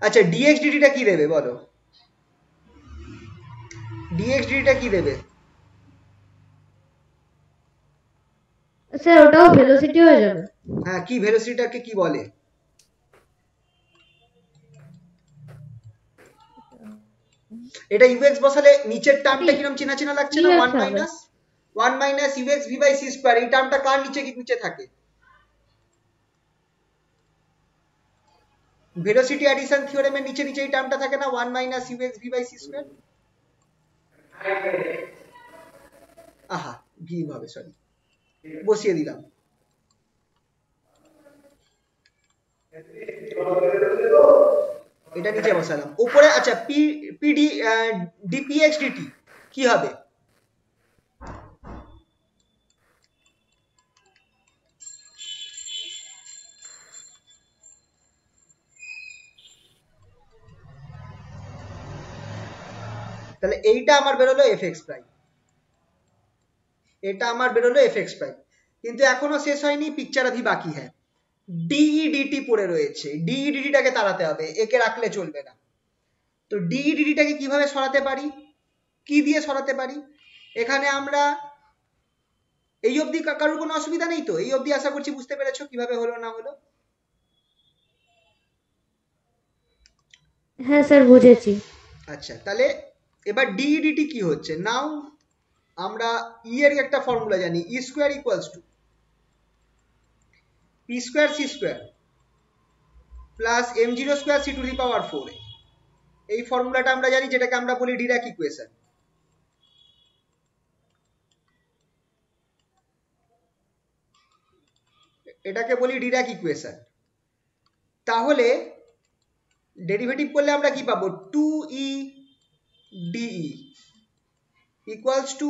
Speaker 1: আচ্ছা dx dt টা কি দেবে বলো, dx dt টা কি দেবে?
Speaker 4: স্যার ওটাও ভেলোসিটি হয়ে যাবে।
Speaker 1: হ্যাঁ, কি ভেলোসিটিটাকে কি বলে? এটা ux বসালে নিচের টার্মটা কিরকম চেনা চেনা লাগছে না, 1 minus ux v by c square, এই টার্মটা কার নিচে কি নিচে থাকে? ভেলোসিটি অ্যাডিশন থিওরেমের নিচে নিচে এই টার্মটা থাকে না, 1 minus ux v by c square. আহা ভি হবে, সরি বসিয়ে দিলাম, এটা নিচে বসালাম উপরে। আচ্ছা pd dpx dt কি হবে? তাহলে এইটা আমার বেরোলো fx প্রাইম, এটা আমার বেরোলো fx প্রাইম, কিন্তু এখনো শেষ হয়নি, পিকচার আভি বাকি হ্যাঁ। ডিই ডিটি পড়ে রয়েছে, ডিই ডিটিটাকে তাড়াতে হবে, একে রাখলে চলবে না। তো ডিই ডিটিটাকে কিভাবে সরাতে পারি, কি দিয়ে সরাতে পারি? এখানে আমরা এই অবধি কারোর কোনো অসুবিধা নেই তো? এই অবধি আশা করছি বুঝতে পেরেছো কিভাবে হলো না হলো।
Speaker 4: হ্যাঁ স্যার বুঝেছি।
Speaker 1: আচ্ছা তাহলে এবার ডিই ডিটি কি হচ্ছে, নাও আমরা ই এর একটা ফর্মুলা জানি, E square equals to P square C square plus M zero square C to the power 4, এই ফর্মুলাটা আমরা জানি, যেটাকে আমরা বলি ডিরাক ইকুয়েশন। এটাকে বলি ডিরাক ইকুয়েশন। তাহলে ডেরিভেটিভ করলে আমরা কি পাবো, 2e de ইকুয়ালস টু,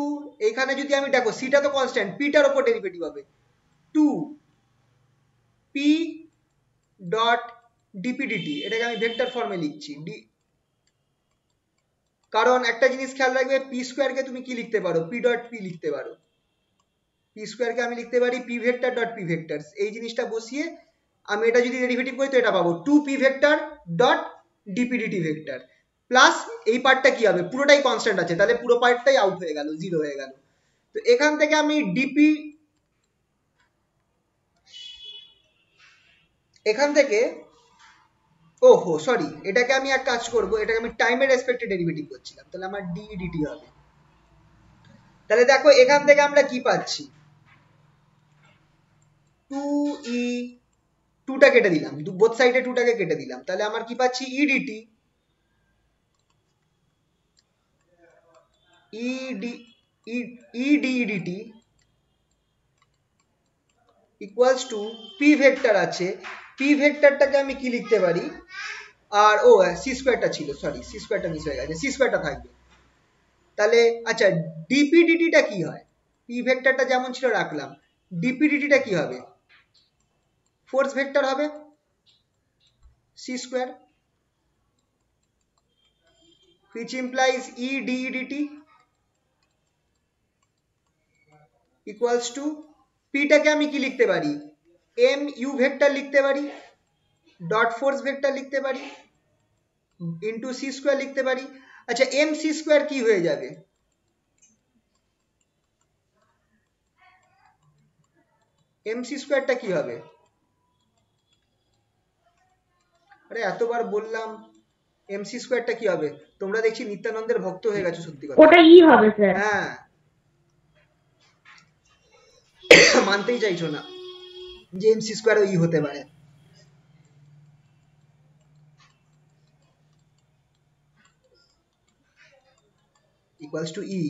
Speaker 1: এখানে যদি আমি দেখো সিটা তো কনস্ট্যান্ট, পিটার উপর ডেরিভেটিভ হবে 2p ডট dp dt, এটাকে আমি ভেক্টর ফর্মে লিখছি, কারণ একটা জিনিস খেয়াল রাখবে, পি স্কোয়ারকে তুমি কি লিখতে পারো, পি ডট পি লিখতে পারো। পি স্কোয়ারকে আমি লিখতে পারি P vector dot P vector. এই জিনিসটা বসিয়ে আমি এটা যদি ডেরিভেটিভ করি তো এটা পাবো 2p vector dot DPDT vector plus এই পার্টটা কি হবে, পুরোটাই কনস্ট্যান্ট আছে, তাহলে পুরো পার্টটাই আউট হয়ে গেল, জিরো হয়ে গেল। তো এখান থেকে আমি এখান থেকে ওহো সরি, এটাকে আমি এক কাজ করব, এটাকে আমি টাইমের রেসপেক্টে ডেরিভেটিভ করছিলাম, তাহলে আমার ডিইডিটি হবে। তাহলে দেখো এখান থেকে আমরা কি পাচ্ছি, 2e 2টা কেটে দিলাম, বোথ সাইডে 2টাকে কেটে দিলাম, তাহলে আমার কি পাচ্ছি ইডিটি ইডিইডিটি ইকুয়ালস টু পি ভেক্টর আছে, পি ভেক্টরটাকে আমি কি লিখতে পারি, আর ও সি স্কোয়ারটা ছিল, সরি সি স্কোয়ারটা মিস হয়ে গেছে, সি স্কোয়ারটা থাকবে। তাহলে আচ্ছা ডিপিডিটিটা কি হয়, পি ভেক্টরটা যেমন ছিল রাখলাম, ডিপিডিটিটা কি হবে, ফোর্স ভেক্টর হবে c square, which implies e dEdt equals to p টাকে আমি কি লিখতে পারি, m u ভেক্টর লিখতে পারি, ডট ফোর্স ভেক্টর লিখতে পারি, ইনটু সি স্কোয়ার লিখতে পারি। আচ্ছা এম সি স্কোয়ার কি হয়ে যাবে, এম সি স্কোয়ারটা কি হবে, আরে এতবার বললাম এম সি স্কোয়ারটা কি হবে, তোমরা দেখছি নিত্যানন্দের ভক্ত হয়ে গেছো, সত্যি কথা।
Speaker 4: ওটা ই হবে স্যার।
Speaker 1: হ্যাঁ মানতেই চাইছো না যে এম সি স্কোয়ারও ই হতে পারে। equals to e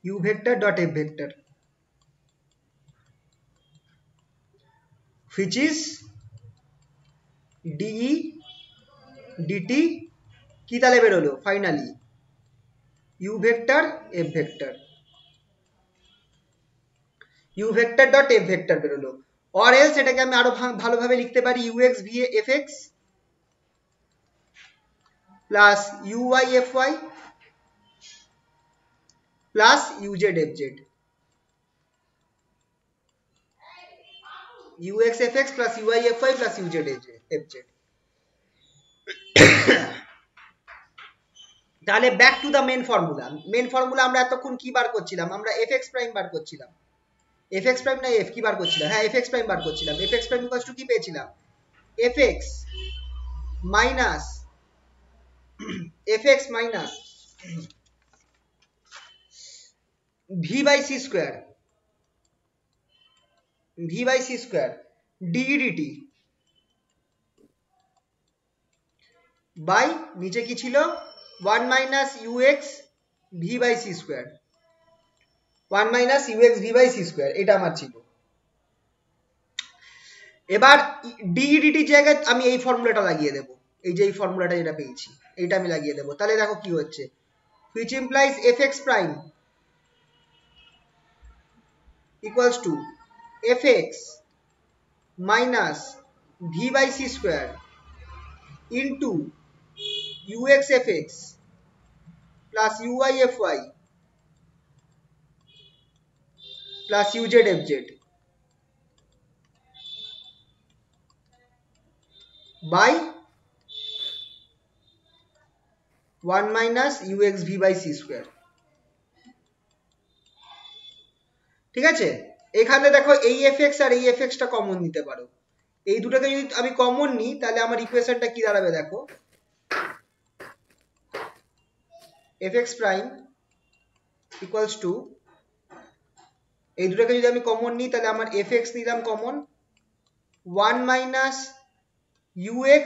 Speaker 1: u vector dot f vector which is de dt কি তাহলে বেরোলো finally u vector f vector, u vector dot f vector বেরোলো। or else এটাকে আমি আরো ভালোভাবে লিখতে পারি ux vfx plus uyfy plus uzfz, uxfx plus uyfy plus uzfz। তাহলে back to the main formula. Main formula আমরা এতক্ষণ কি বার করছিলাম, আমরা fx প্রাইম বার করছিলাম, fx প্রাইম না f কি বার করছিলাম, হ্যাঁ fx প্রাইম বার করছিলাম। fx প্রাইম ইকুয়ালস টু কি পেয়েছিলাম, fx minus v by c square dEdt by নিচে কি ছিল 1 minus ux v by c square, 1 minus ux v by c square, এটা আমার ছিল। এবার dEdt জায়গায় আমি এই ফর্মুলাটা লাগিয়ে দেব, এই যে এই ফর্মুলাটা যেটা পেয়েছি এইটা আমি লাগিয়ে দেব। তাহলে দেখো কি হচ্ছে, which implies fx prime equals to fx minus v by c square into uxfx plus uyfy plus uzfz by 1 minus ux v by c square। ঠিক আছে, এখানে দেখো এই fx আর এই fx টা কমন নিতে পারো, এই দুটোকে যদি আমি কমন নিই তাহলে আমার ইকুয়েশনটা কি দাঁড়াবে দেখো, fx prime equals to এই দুটোকে যদি আমি কমন নিই তাহলে আমার fx নিলাম common 1 minus ux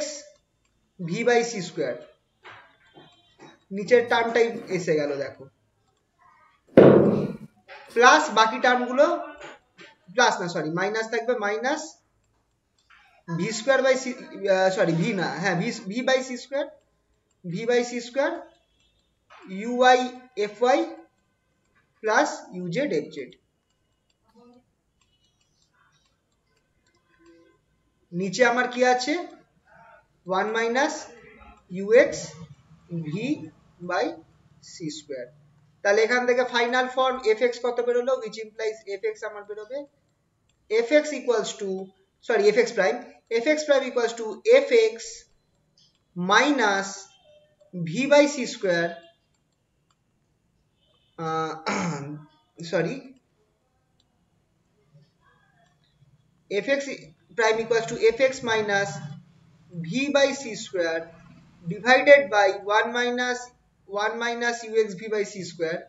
Speaker 1: v by c square, নিচের টার্মটাই এসে গেল দেখো, প্লাস বাকি টার্মগুলো প্লাস না সরি মাইনাস থাকবে, minus v square by c sorry v না হ্যাঁ v by c square, v by c square uyfy plus uzfz। নিচে আমার কি আছে 1 minus ux V by C square. তাহলে এখান থেকে ফাইনাল ফর্ম এফ এক্স কত বেরোলো, উইচ ইমপ্লাইজ এফ এক্স আমার বেরোবে f x equals to sorry f x prime equals to f x minus v by C square sorry fx prime equals to fx minus v by c square divided by 1 minus ux v by c square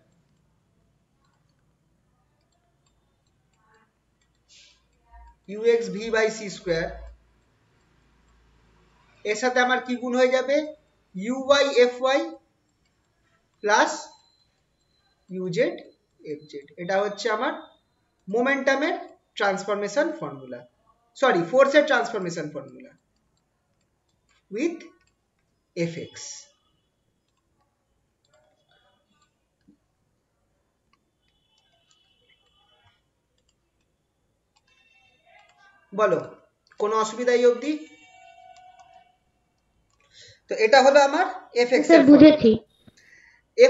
Speaker 1: ux v by c square এর সাথে আমার কি গুণ হয়ে যাবে uy fy plus uz fz। এটা হচ্ছে আমার মোমেন্টামের ট্রান্সফরমেশন ফর্মুলা, সরি ফোর্সের ট্রান্সফরমেশন ফর্মুলা উইথ fx। বলো কোনো অসুবিধা এই অবধি? তো এটা হলো আমার fx এর
Speaker 4: বুঝেছি।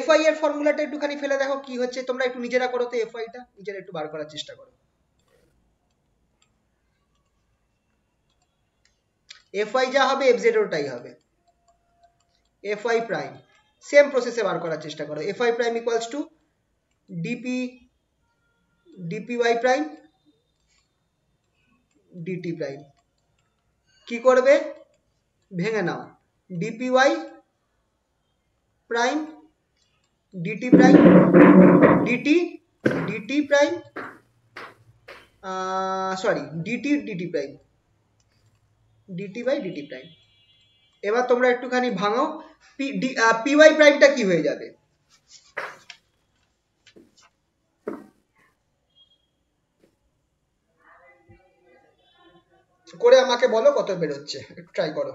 Speaker 1: fy এর ফর্মুলাটা একটুখানি ফেলে দেখো কি হচ্ছে, তোমরা একটু নিজেরা করো তো, fy টা নিজেরা একটু বার করার চেষ্টা করো। fy যা হবে fz ওটাই হবে, fy প্রাইম সেম প্রসেসে বার করার চেষ্টা করো। fy prime equals to dpy prime dt prime, কি করবে ভেঙে নাও, dpy prime dt prime dt prime sorry dt prime dt by dt prime. এবার তোমরা একটুখানি ভাঙো, py প্রাইমটা কি হয়ে যাবে, করে আমাকে বলো কত বেরোচ্ছে, একটু ট্রাই করো।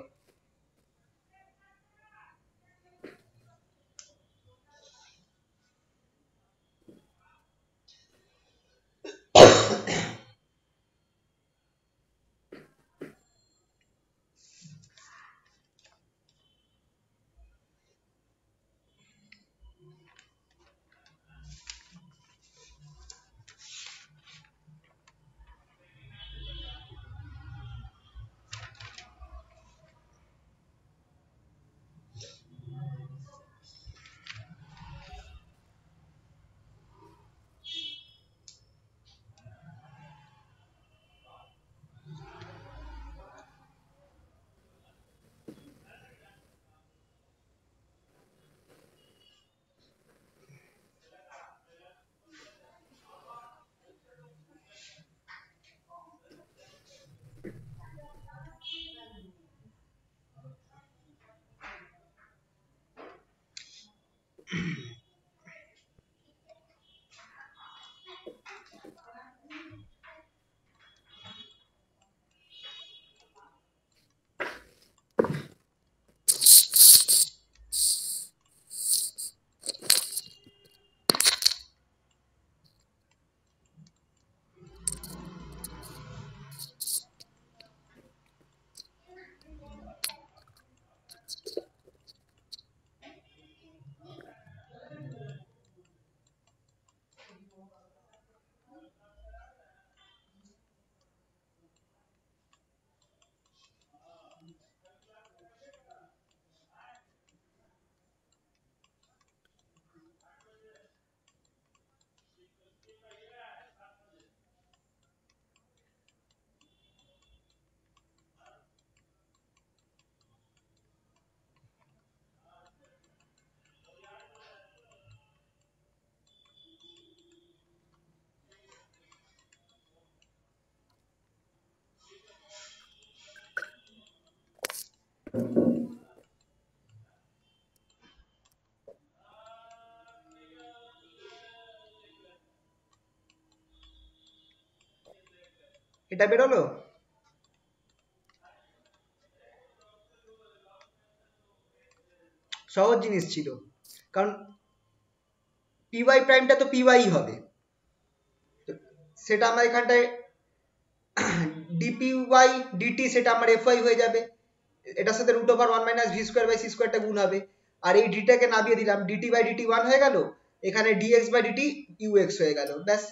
Speaker 1: এটা বেরোলো, সহজ জিনিস ছিল, কারণ py প্রাইমটা তো py হবে, সেটা আমরা এখানটায় dpy dt সেটা আমার fy হয়ে যাবে, এটার সাথে √1 - v² / c² টা গুণ হবে, আর এই ডিটাকে নামিয়ে দিলাম, ডিটি বাই ডিটি 1 হয়ে গেল, এখানে ডিএক্স বাই ডিটি ইউএক্স হয়ে গেল, ব্যাস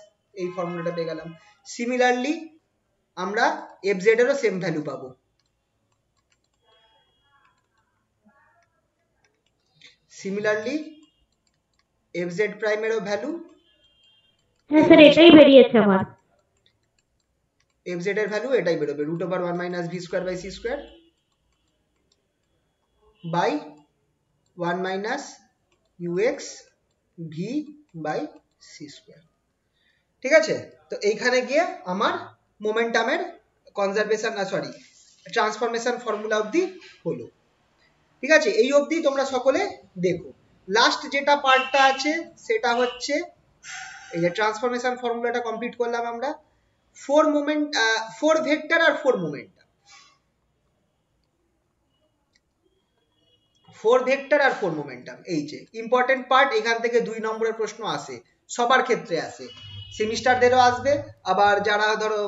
Speaker 1: এই ফর্মুলাটা পেয়ে গেলাম। সিমিলারলি আমরা এফ জেড এরও সেম ভ্যালু পাবো। সিমিলারলি এফ জেড প্রাইমেরও ভ্যালু,
Speaker 4: হ্যাঁ স্যার এটাই বেরিয়েছে আমার।
Speaker 1: এফ জেড এর ভ্যালু এটাই বেরোবে, root over 1 minus V square by C square by 1 minus u x v by C square. ঠিক আছে, তো এইখানে গিয়ে আমার মোমেন্টামের কনজারভেশন ট্রান্সফরমেশন ফর্মুলা অবধি হলো। ঠিক আছে, এই অবধি তোমরা সকলে দেখো। লাস্ট যেটা পার্টটা আছে সেটা হচ্ছে এই যে ট্রান্সফরমেশন ফর্মুলাটা কমপ্লিট করলাম আমরা, 4 ভেক্টর আর 4 মোমেন্টাম, 4 ভেক্টর আর 4 মোমেন্টাম, এই যে ইম্পর্টেন্ট পার্ট। এখান থেকে 2 নম্বরের প্রশ্ন আসে, সবার ক্ষেত্রে আসে, সেমিস্টারদেরও আসবে, আবার যারা ধরো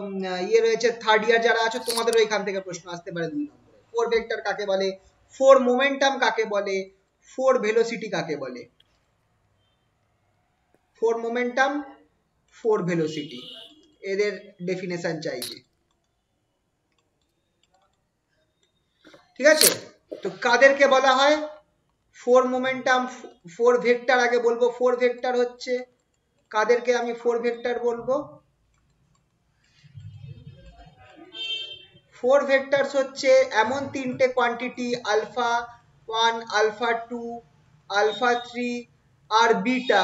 Speaker 1: রয়েছে থার্ড ইয়ার যারা আছো তোমাদেরও এখান থেকে প্রশ্ন আসতে পারে 2 নম্বরে। 4 ভেক্টর কাকে বলে, 4 মোমেন্টাম কাকে বলে, 4 ভেলোসিটি কাকে বলে, 4 মোমেন্টাম 4 ভেলোসিটি, এদের ডেফিনেশন চাইবে। ঠিক আছে, তো কাদেরকে বলা হয় 4 মোমেন্টাম 4 ভেক্টর, আগে বলবো 4 ভেক্টর হচ্ছে কাদেরকে আমি 4 ভেক্টর বলবো। 4 ভেক্টরস হচ্ছে এমন তিনটে কোয়ান্টিটি আলফা 1, আলফা 2, আলফা 3 আর বিটা,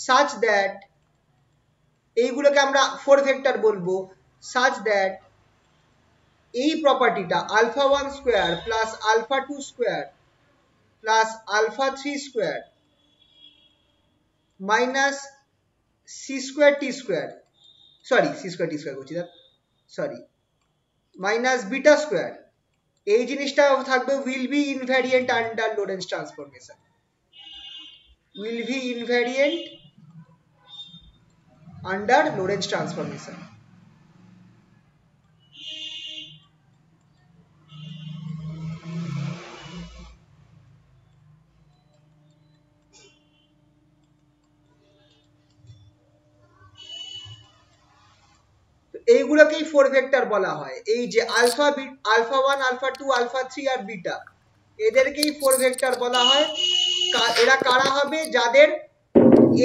Speaker 1: সাচ দ্যাট, এইগুলোকে আমরা 4 ভেক্টর বলবো, সাচ দ্যাট এই প্রপার্টিটা alpha 1 square plus alpha 2 square plus alpha 3 square minus C square টি স্কোয়ার, সি স্কোয়ার টি স্কোয়ার করছি, মাইনাস বিটা স্কোয়ার, এই জিনিসটা থাকবে will be invariant under Lorentz transformation, will be invariant under Lorentz transformation. এইগুলোকেই 4 vector বলা হয়। এই যে alpha 1, alpha 2, alpha 3 আর বিটা, এদেরকেই 4 ভেক্টর বলা হয়। এরা কারা হবে, যাদের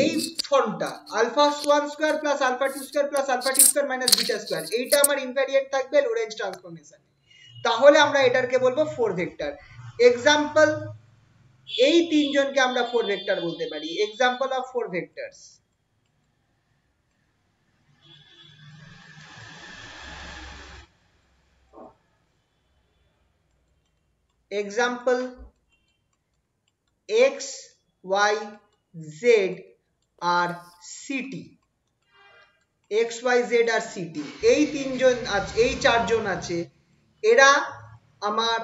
Speaker 1: এই ফর্মটা alpha 1 square plus alpha 2 square plus alpha t square minus beta square, এইটা আমার ইনভ্যারিয়েন্ট থাকবে লোরেন্টজ ট্রান্সফরমেশন, তাহলে আমরা এটাকে বলবো 4 ভেক্টর। এক্সাম্পল, এই তিনজনকে আমরা 4 ভেক্টর বলতে পারি। Example of 4 vectors, example x y z আর ct, x y z আর ct, এই তিনজন আছে, এই চারজন আছে, এরা আমার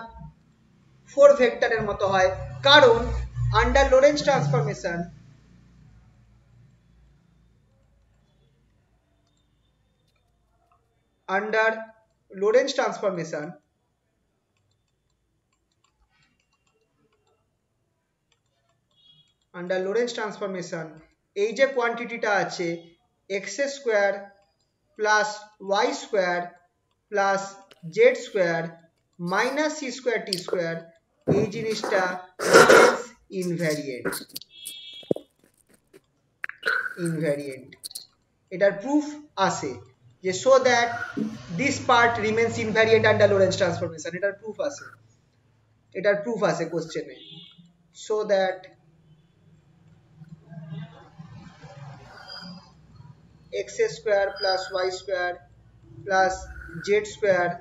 Speaker 1: 4 ভেক্টরের মতো হয়, কারণ আন্ডার লোরেন্টজ ট্রান্সফরমেশন এই যে কোয়ান্টিটিটা আছে x square plus y square plus Z square minus C square টি স্কোয়ার, এই জিনিসটা ইনভ্যারিয়েন্ট। এটার প্রুফ আছে যে so that this part remains invariant under Lorentz transformation, এটার প্রুফ আছে কোশ্চেনে, so that x square plus y square plus z square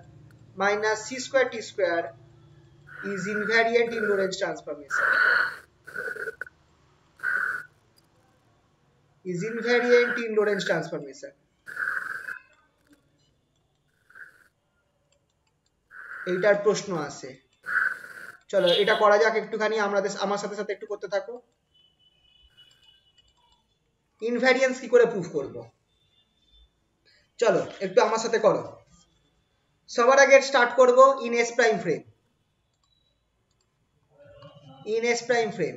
Speaker 1: minus c square t square is invariant in Lorentz transformation, এইটার প্রশ্ন আছে। চলো এটা করা যাক একটুখানি, আমার সাথে সাথে একটু করতে থাকো। ইনভ্যারিয়েন্স কি করে প্রুফ করব, চলো একটু আমার সাথে করো। সবার আগে স্টার্ট করব in S prime frame. In S prime frame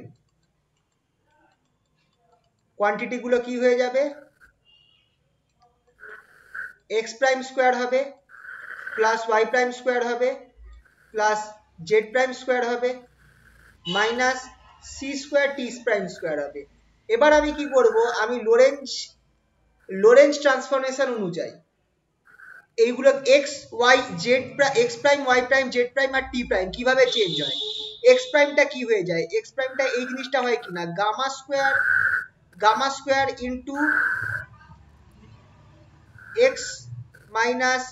Speaker 1: quantity গুলো কি হয়ে যাবে x প্রাইম স্কয়ার হবে প্লাস y প্রাইম স্কয়ার হবে প্লাস z প্রাইম স্কয়ার হবে minus c square t prime square হবে। এবার আমি কি করব আমি লোরেঞ্জ ট্রান্সফরমেশন অনুযায়ী এইগুলো x y z x prime y prime z prime আর t প্রাইম কিভাবে চেঞ্জ হয় x প্রাইমটা কি হয়ে যায় x প্রাইমটা এই জিনিসটা হয় কিনা gamma square into x minus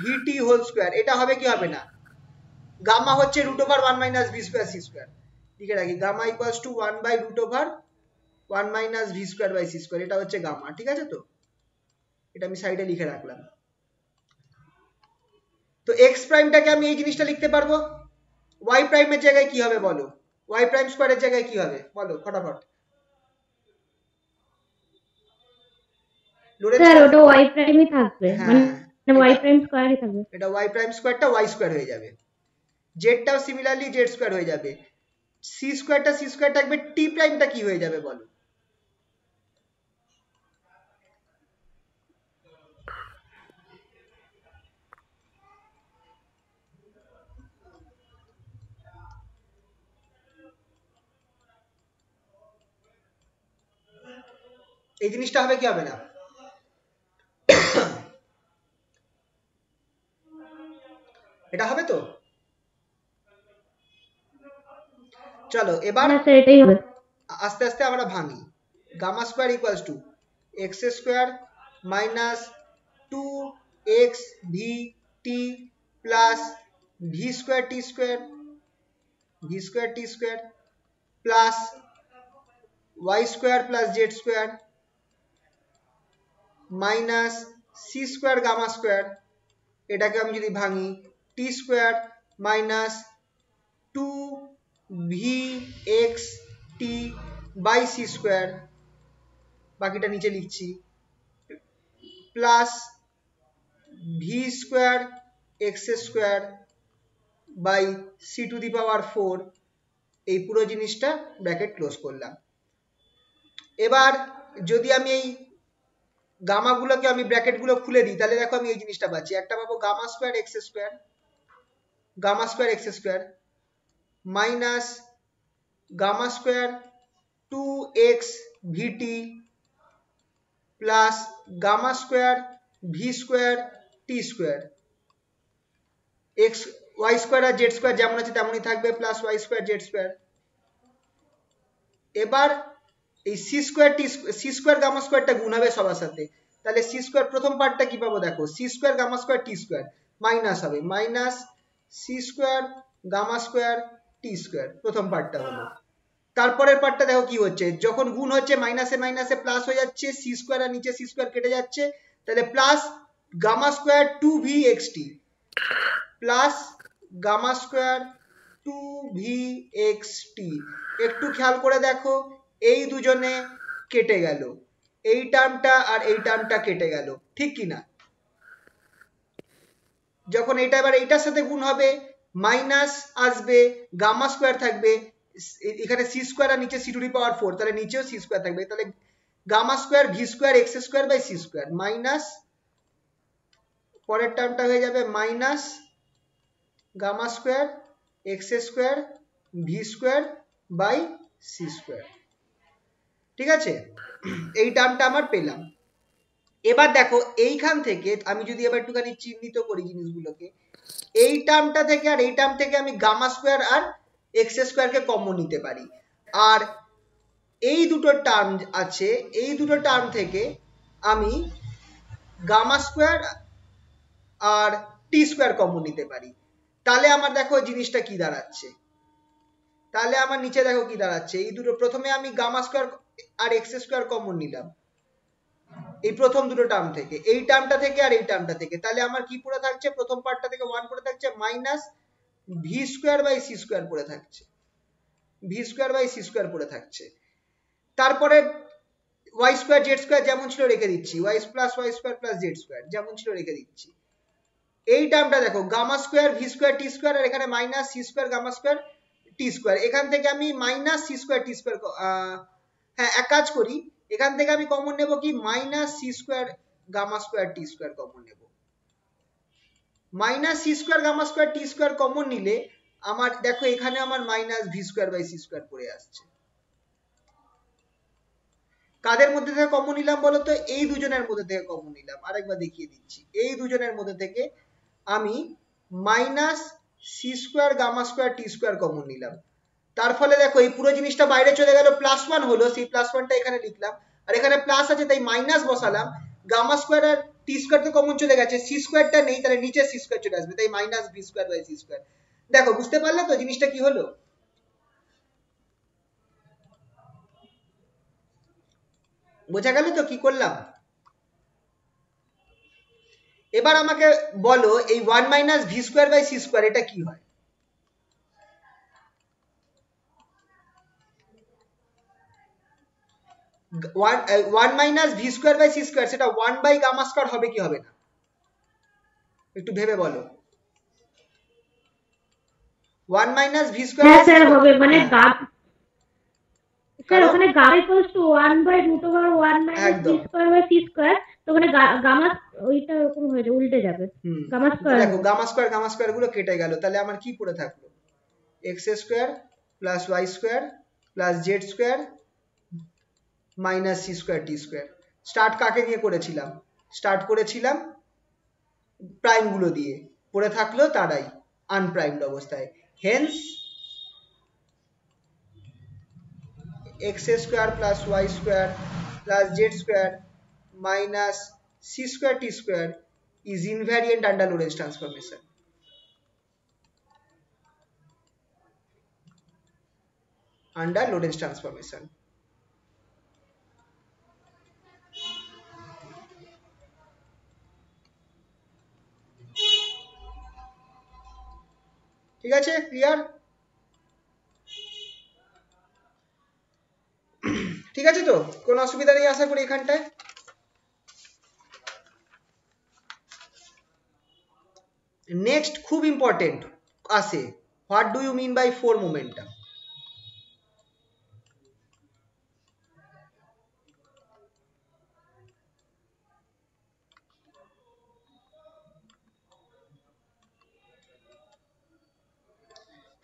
Speaker 1: vt whole square এটা হবে কি হবে না গামা হচ্ছে √1 - v স্কয়ার c স্কয়ার লিখে রাখি gamma equals to 1/√1 - v square by c square এটা হচ্ছে গামা ঠিক আছে তো এটা আমি সাইডে লিখে রাখলাম। তো x প্রাইমটাকে আমি এই জিনিসটা লিখতে পারবো y প্রাইমের জায়গায় কি হবে বলো y প্রাইম স্কয়ারের জায়গায় কি হবে বলো ফটাফট
Speaker 4: স্যার ওটা y প্রাইমই থাকবে মানে y প্রাইম স্কয়ারই থাকবে
Speaker 1: এটা y প্রাইম স্কয়ারটা y স্কয়ার হয়ে যাবে z টাও সিমিলারলি z স্কয়ার হয়ে যাবে c স্কয়ারটা c স্কয়ার থাকবে t প্রাইমটা কি হয়ে যাবে বলো এই জিনিসটা হবে কি হবে না এটা হবে তো চলো এবার
Speaker 4: এটাই হবে
Speaker 1: আস্তে আস্তে আমরা ভাঙি gamma square equals to x square minus 2x vt plus v square t square plus y square plus z square minus c square gamma square এটাকে আমি যদি ভাঙি t square minus 2vxt by c square বাকিটা নিচে লিখছি plus v square x square by c to the power 4 এই পুরো জিনিসটা ব্র্যাকেট ক্লোজ করলাম। এবার যদি আমি এই গামা গুলোকে আমি ব্র্যাকেট গুলো খুলে দিই তাহলে দেখো আমি এই জিনিসটা পাচ্ছি একটা পাবো gamma square x square minus gamma square 2x vt plus gamma square v square t square x y square আর z স্কয়ার যেমন আছে তেমনই থাকবে plus y square z square. এবার এই c স্কয়ার গামা স্কয়ারটা গুণ হবে সবার সাথে তাহলে c স্কয়ার প্রথম পার্টটা কি পাবো দেখো c square gamma square t square minus হবে minus c square gamma square t square প্রথম পার্টটা হলো। তারপরের পার্টটা দেখো কি হচ্ছে যখন গুণ হচ্ছে মাইনাসে মাইনাসে প্লাস হয়ে যাচ্ছে c স্কয়ার আর নিচে c স্কয়ার কেটে যাচ্ছে তাহলে plus gamma square 2vxt plus gamma square 2vxt একটু খেয়াল করে দেখো এই দুজনে কেটে গেল এই টার্মটা আর এই টার্মটা কেটে গেল ঠিক কি না যখন এটা এবার এইটার সাথে গুণ হবে মাইনাস আসবে গামা স্কয়ার থাকবে এখানে c স্কয়ার আর নিচে c টু দি পাওয়ার 4 তাহলে নিচেও c স্কয়ার থাকবে তাহলে gamma square v square x square by c square minus পরের টার্মটা হয়ে যাবে minus gamma square x square v square by c square ঠিক আছে এই টার্মটা আমার পেলাম। এবার দেখো এইখান থেকে আমি যদি এবার একটুখানি চিহ্নিত করি জিনিসগুলোকে এই টার্মটা থেকে আর এই টার্ম থেকে আমি গামা স্কয়ার আর x স্কয়ারকে কমন নিতে পারি আর এই দুটো টার্ম আছে এই দুটো টার্ম থেকে আমি গামা স্কয়ার আর t স্কয়ার কমন নিতে পারি তাহলে আমার দেখো জিনিসটা কি দাঁড়াচ্ছে তাহলে আমার নিচে দেখো কি দাঁড়াচ্ছে এই দুটো প্রথমে আমি গামা স্কয়ার আর x স্কয়ার কমন নিলাম এই প্রথম দুটো টার্ম থেকে এই টার্মটা থেকে আর এই টার্মটা থেকে তাহলে আমার কি পড়ে থাকছে প্রথম পার্টটা থেকে 1 পড়ে থাকছে minus v square by c square পড়ে থাকছে v square by c square পড়ে থাকছে তারপরে y স্কয়ার z স্কয়ার যেমন ছিল রেখে দিচ্ছি y plus y square plus z square যেমন ছিল রেখে দিচ্ছি এই টার্মটা দেখো gamma square v square t square আর এখানে minus c square gamma square T square, এখান থেকে আমি মাইনাস সি স্কোয়ার টি স্কোয়ার, হ্যাঁ এক কাজ করি, এখান থেকে আমি কমন নেব কি minus C square gamma square টি স্কোয়ার কমন নেব। Minus C square gamma square টি স্কোয়ার কমন নিলে আমার দেখো এখানে আমার minus V square by C square পড়ে আসছে। কাদের মধ্যে থেকে কমন নিলাম বলো তো? এই দুজনের মধ্যে থেকে কমন নিলাম। আরেকবার দেখিয়ে দিচ্ছি, এই দুজনের মধ্যে থেকে আমি minus C square gamma square টি স্কোয়ার কমন নিলাম। তার ফলে দেখো এই পুরো জিনিসটা বাইরে চলে গেল, প্লাস ওয়ান হলো, সেই প্লাস ওয়ানটা এখানে লিখলাম, আর এখানে প্লাস আছে তাই মাইনাস বসালাম। গামা স্কোয়ার আর টি স্কোয়ার তো কমন চলে গেছে, সি স্কোয়ারটা নেই, তাহলে নিচে সি স্কোয়ার চলে আসবে, তাই minus V square by C square. দেখো বুঝতে পারলে তো জিনিসটা কি হলো? বোঝা গেল তো কি করলাম? এবার আমাকে বলো এই one minus V square by C square এটা কি হয়? One minus V square by C square সেটা ওয়ান বাই গামা স্কোয়ার হবে কি হবে না? একটু ভেবে বলো। ওয়ান মাইনাস ভি স্কোয়ার
Speaker 4: হ্যাঁ স্যার হবে, মানে স্যার ওখানে gamma equals to 1 by root over 1 minus V square by C square, তো মানে গামা ওইটা এরকম হয়ে যাবে, উল্টে যাবে। গামা স্কোয়ার,
Speaker 1: দেখো গামা স্কোয়ার গুলো কেটে গেল, তাহলে আমার কি পড়ে থাকলো? X square plus Y square plus Z square minus C square টি স্কোয়ার। স্টার্ট কাকে দিয়ে করেছিলাম? স্টার্ট করেছিলাম প্রাইম গুলো দিয়ে, পড়ে থাকলো তারাই আনপ্রাইমড অবস্থায়। Hence x square plus Y square plus Z square minus C square T square is invariant under Lorentz transformation. Under Lorentz transformation. ঠিক আছে, ক্লিয়ার? ঠিক আছে তো, কোনো অসুবিধা নেই আশা করি এখানটায়। নেক্সট খুব ইম্পর্টেন্ট আসে, what do you mean by four momentum?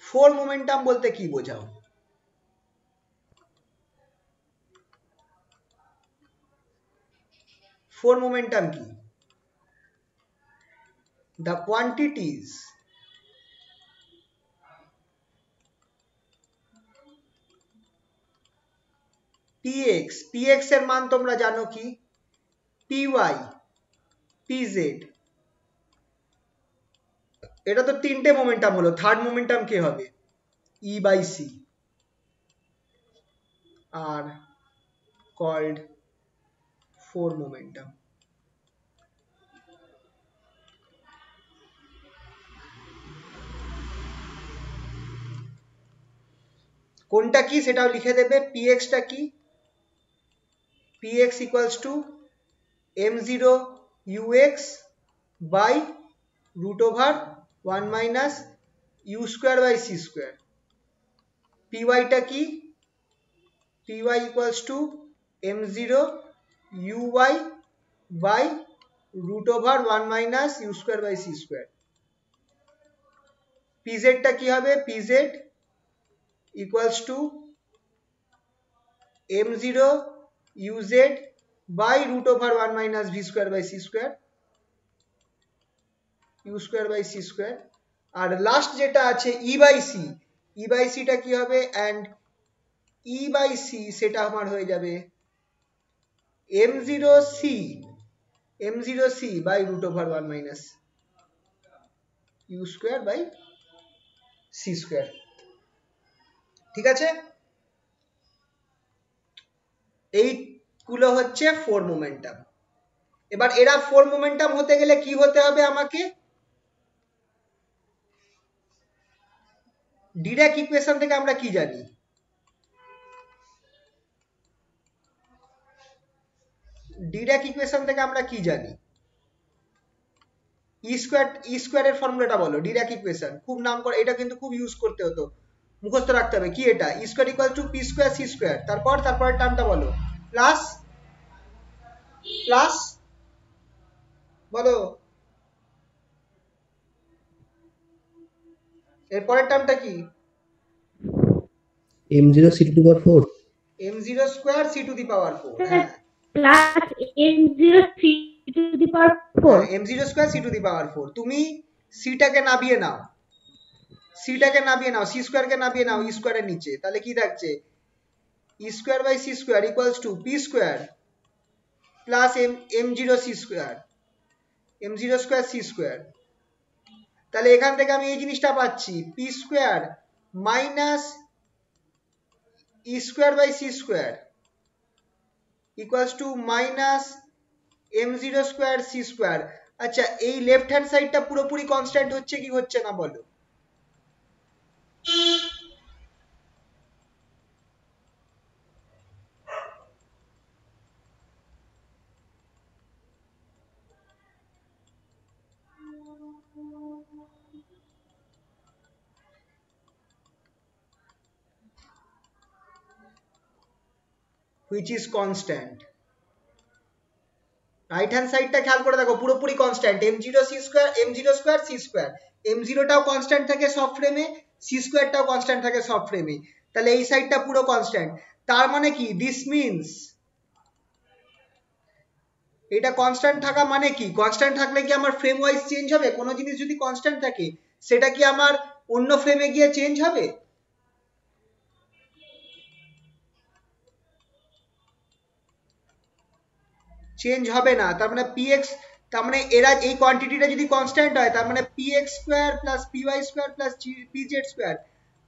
Speaker 1: Four momentum বলতে কি বোঝাও? ফোর মোমেন্টাম কি? The quantities px এর মান তোমরা জানো কি? py pz, এটা তো তিনটে মোমেন্টাম হলো, থার্ড মোমেন্টাম কে হবে? e বাই সি, আর কল্ড ফোর মোমেন্টাম। কোনটা কি সেটাও লিখে দেবে। px টা কি? px equals to m0 ux by root over 1 minus u square by c square. py টা কি? py equals to m0 uy by root over 1 minus u square by c square. pz টা কি হবে? pz equals to m0 uz by root over 1 minus v square by c square u square by c square. আর last যেটা আছে e by c, e by c টা কি হবে? and e by c সেটা আমার হয়ে যাবে m0c by root over 1 minus u square by c square. ঠিক আছে, এইগুলো হচ্ছে ফোর মোমেন্টাম। এবার এরা ফোর মোমেন্টাম হতে গেলে কি হতে হবে আমাকে? ডিরাক ইকুয়েশন থেকে আমরা কি জানি? ডিরাক ইকুয়েশন থেকে আমরা কি জানি? ই স্কোয়ার এর ফর্মুলাটা বলো। ডিরাক ইকুয়েশন খুব নাম করে, এটা কিন্তু খুব ইউজ করতে হতো মুখস্থ রাখতে হবে কি এটা, E square equal to P square C square, তারপরের টার্মটা বলো, প্লাস প্লাস বলো এরপরের টার্মটা কি,
Speaker 6: m0 c to the power 4
Speaker 1: m0 square C to the power 4, হ্যাঁ
Speaker 4: plus m0 c to the power 4
Speaker 1: m0 square C to the power 4, তুমি সিটাকে নামিয়ে নাও, C স্কোয়ারকে নামিয়ে নাও ই স্কোয়ারের নিচে, তাহলে কি থাকছে, E square by C square equals to P square plus m0 C square, m0 square C square. তাহলে এখান থেকে আমি এই জিনিসটা পাচ্ছি, P square minus E square by C square equals to minus m0 square C square. আচ্ছা, এই left hand সাইডটা পুরোপুরি কনস্ট্যান্ট হচ্ছে কি হচ্ছে না বলো, which is constant, right hand সাইডটা খেয়াল করে দেখো পুরোপুরি constant, m0 C square m0 square C square, m0টাও কনস্ট্যান্ট থাকে সব ফ্রেমে, সি স্কোয়ারটাও কনস্ট্যান্ট থাকে সব ফ্রেমে, তাহলে এই সাইডটা পুরো কনস্ট্যান্ট, তার মানে কি দিস মিনস এটা কনস্ট্যান্ট থাকা মানে কি, কনস্ট্যান্ট থাকলে কি আমার ফ্রেম ওয়াইজ চেঞ্জ হবে, কোনো জিনিস যদি কনস্ট্যান্ট থাকে সেটা কি আমার অন্য ফ্রেমে গিয়ে চেঞ্জ হবে, চেঞ্জ হবে না, তার মানে px, তার মানে এরা এই কোয়ান্টিটিটা যদি কনস্ট্যান্ট হয় তার মানে px square plus py square plus pz square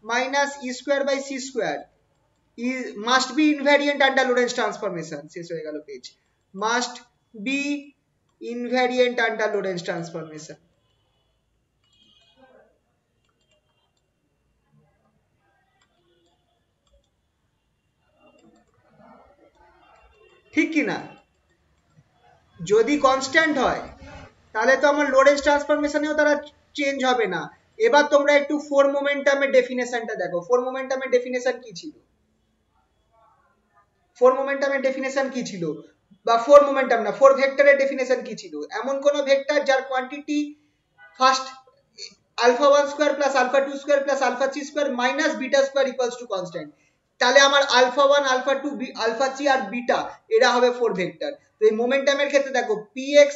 Speaker 1: minus E square by C square must be invariant under Lorentz transformation, শেষ হয়ে গেল page, must be invariant under Lorentz transformation. ঠিক কি না, যদি কনস্ট্যান্ট হয় তাহলে তো আমার লোরেন্জ ট্রান্সফরমেশনেও তারা চেঞ্জ হবে না। এবার তোমরা একটু ফোর মোমেন্টামের ডেফিনেশনটা দেখো, ফোর মোমেন্টামের ডেফিনেশন কি ছিল, ফোর মোমেন্টামের ডেফিনেশন কি ছিল, বা ফোর মোমেন্টাম না ফোর ভেক্টরের ডেফিনেশন কি ছিল, এমন কোন ভেক্টর যার quantity first alpha 1 square plus alpha 2 square plus alpha 3 square minus beta square equals to constant, তাহলে আমার আলফা 1 আলফা 2 আলফা 3 আর বিটা এরা হবে ফোর ভেক্টর। তো এই মোমেন্টামের ক্ষেত্রে দেখো px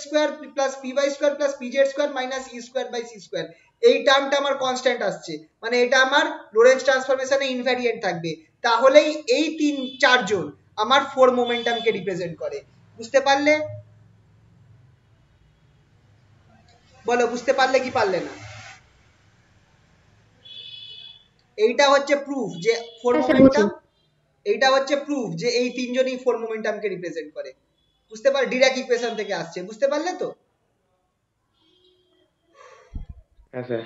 Speaker 1: square plus py square plus pz square minus E square by C square, এই টার্মটা আমার কনস্ট্যান্ট আসছে, মানে এটা আমার লোরেন্জ ট্রান্সফরমেশনে ইনভ্যারিয়েন্ট থাকবে, তাহলেই এই তিন চারজন আমার ফোর মোমেন্টামকে রিপ্রেজেন্ট করে। বুঝতে পারলে, বলো বুঝতে পারলে কি পারলে না, এইটা হচ্ছে প্রুফ যে ফোর মোমেন্টাম, এইটা হচ্ছে প্রুফ যে এই তিনজনই ফোর মোমেন্টামকে রিপ্রেজেন্ট করে। বুঝতে পারলে, ডিরাক ইকুয়েশন থেকে আসছে, বুঝতে পারলে তো।
Speaker 2: হ্যাঁ স্যার।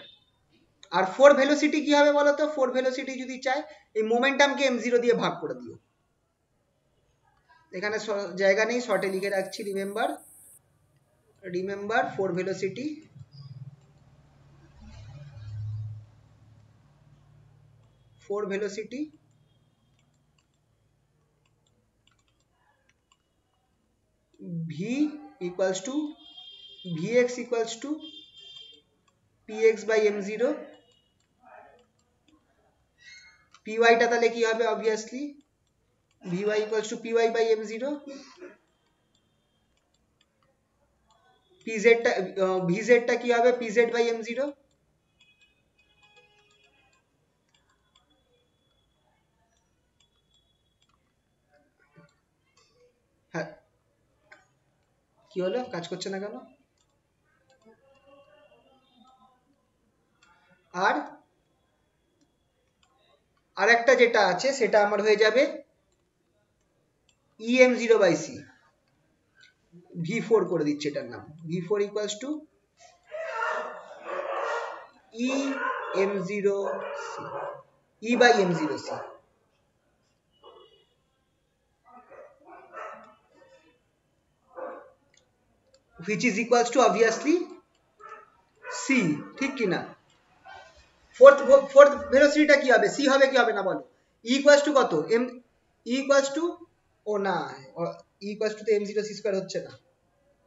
Speaker 1: আর ফোর ভেলোসিটি কি হবে বলো তো, ফোর ভেলোসিটি যদি চাই এই মোমেন্টামকে m0 দিয়ে ভাগ করে দিও, এখানে জায়গা নেই শর্টে লিখে রাখছি, remember four velocity v equals to vx equals to px by m0, py টা তাহলে কি হবে, obviously vy equals to py by m0, vz টা কি হবে pz by m0, হ্যাঁ কি হলো, কাজ করছে না কেন, আর একটা যেটা আছে সেটা আমার হয়ে যাবে em0 by c, v4 করে দিচ্ছে এটার নাম, v4 equals to em0 c, e by m0 c, which is equals to obviously c, ঠিক কি না, ফোর্থ ভেলোসিটিটা কি হবে, সি হবে কি হবে না বলো। ইকুয়ালস টু কত, এম ইকুয়ালস টু, ও না ইকুয়ালস টু তো এম জিরো সি স্কোয়ার হচ্ছে না,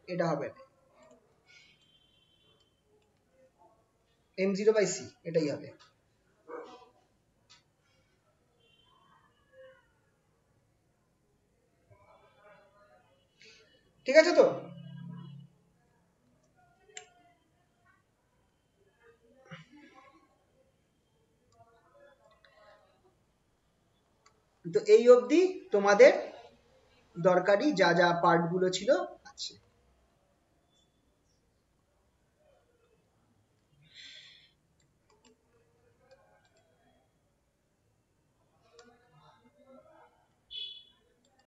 Speaker 1: এটা হবে না, এম জিরো বাই সি এটাই হবে। ঠিক আছে তো? তো এই অবধি তোমাদের দরকারি যা যা পার্টগুলো ছিল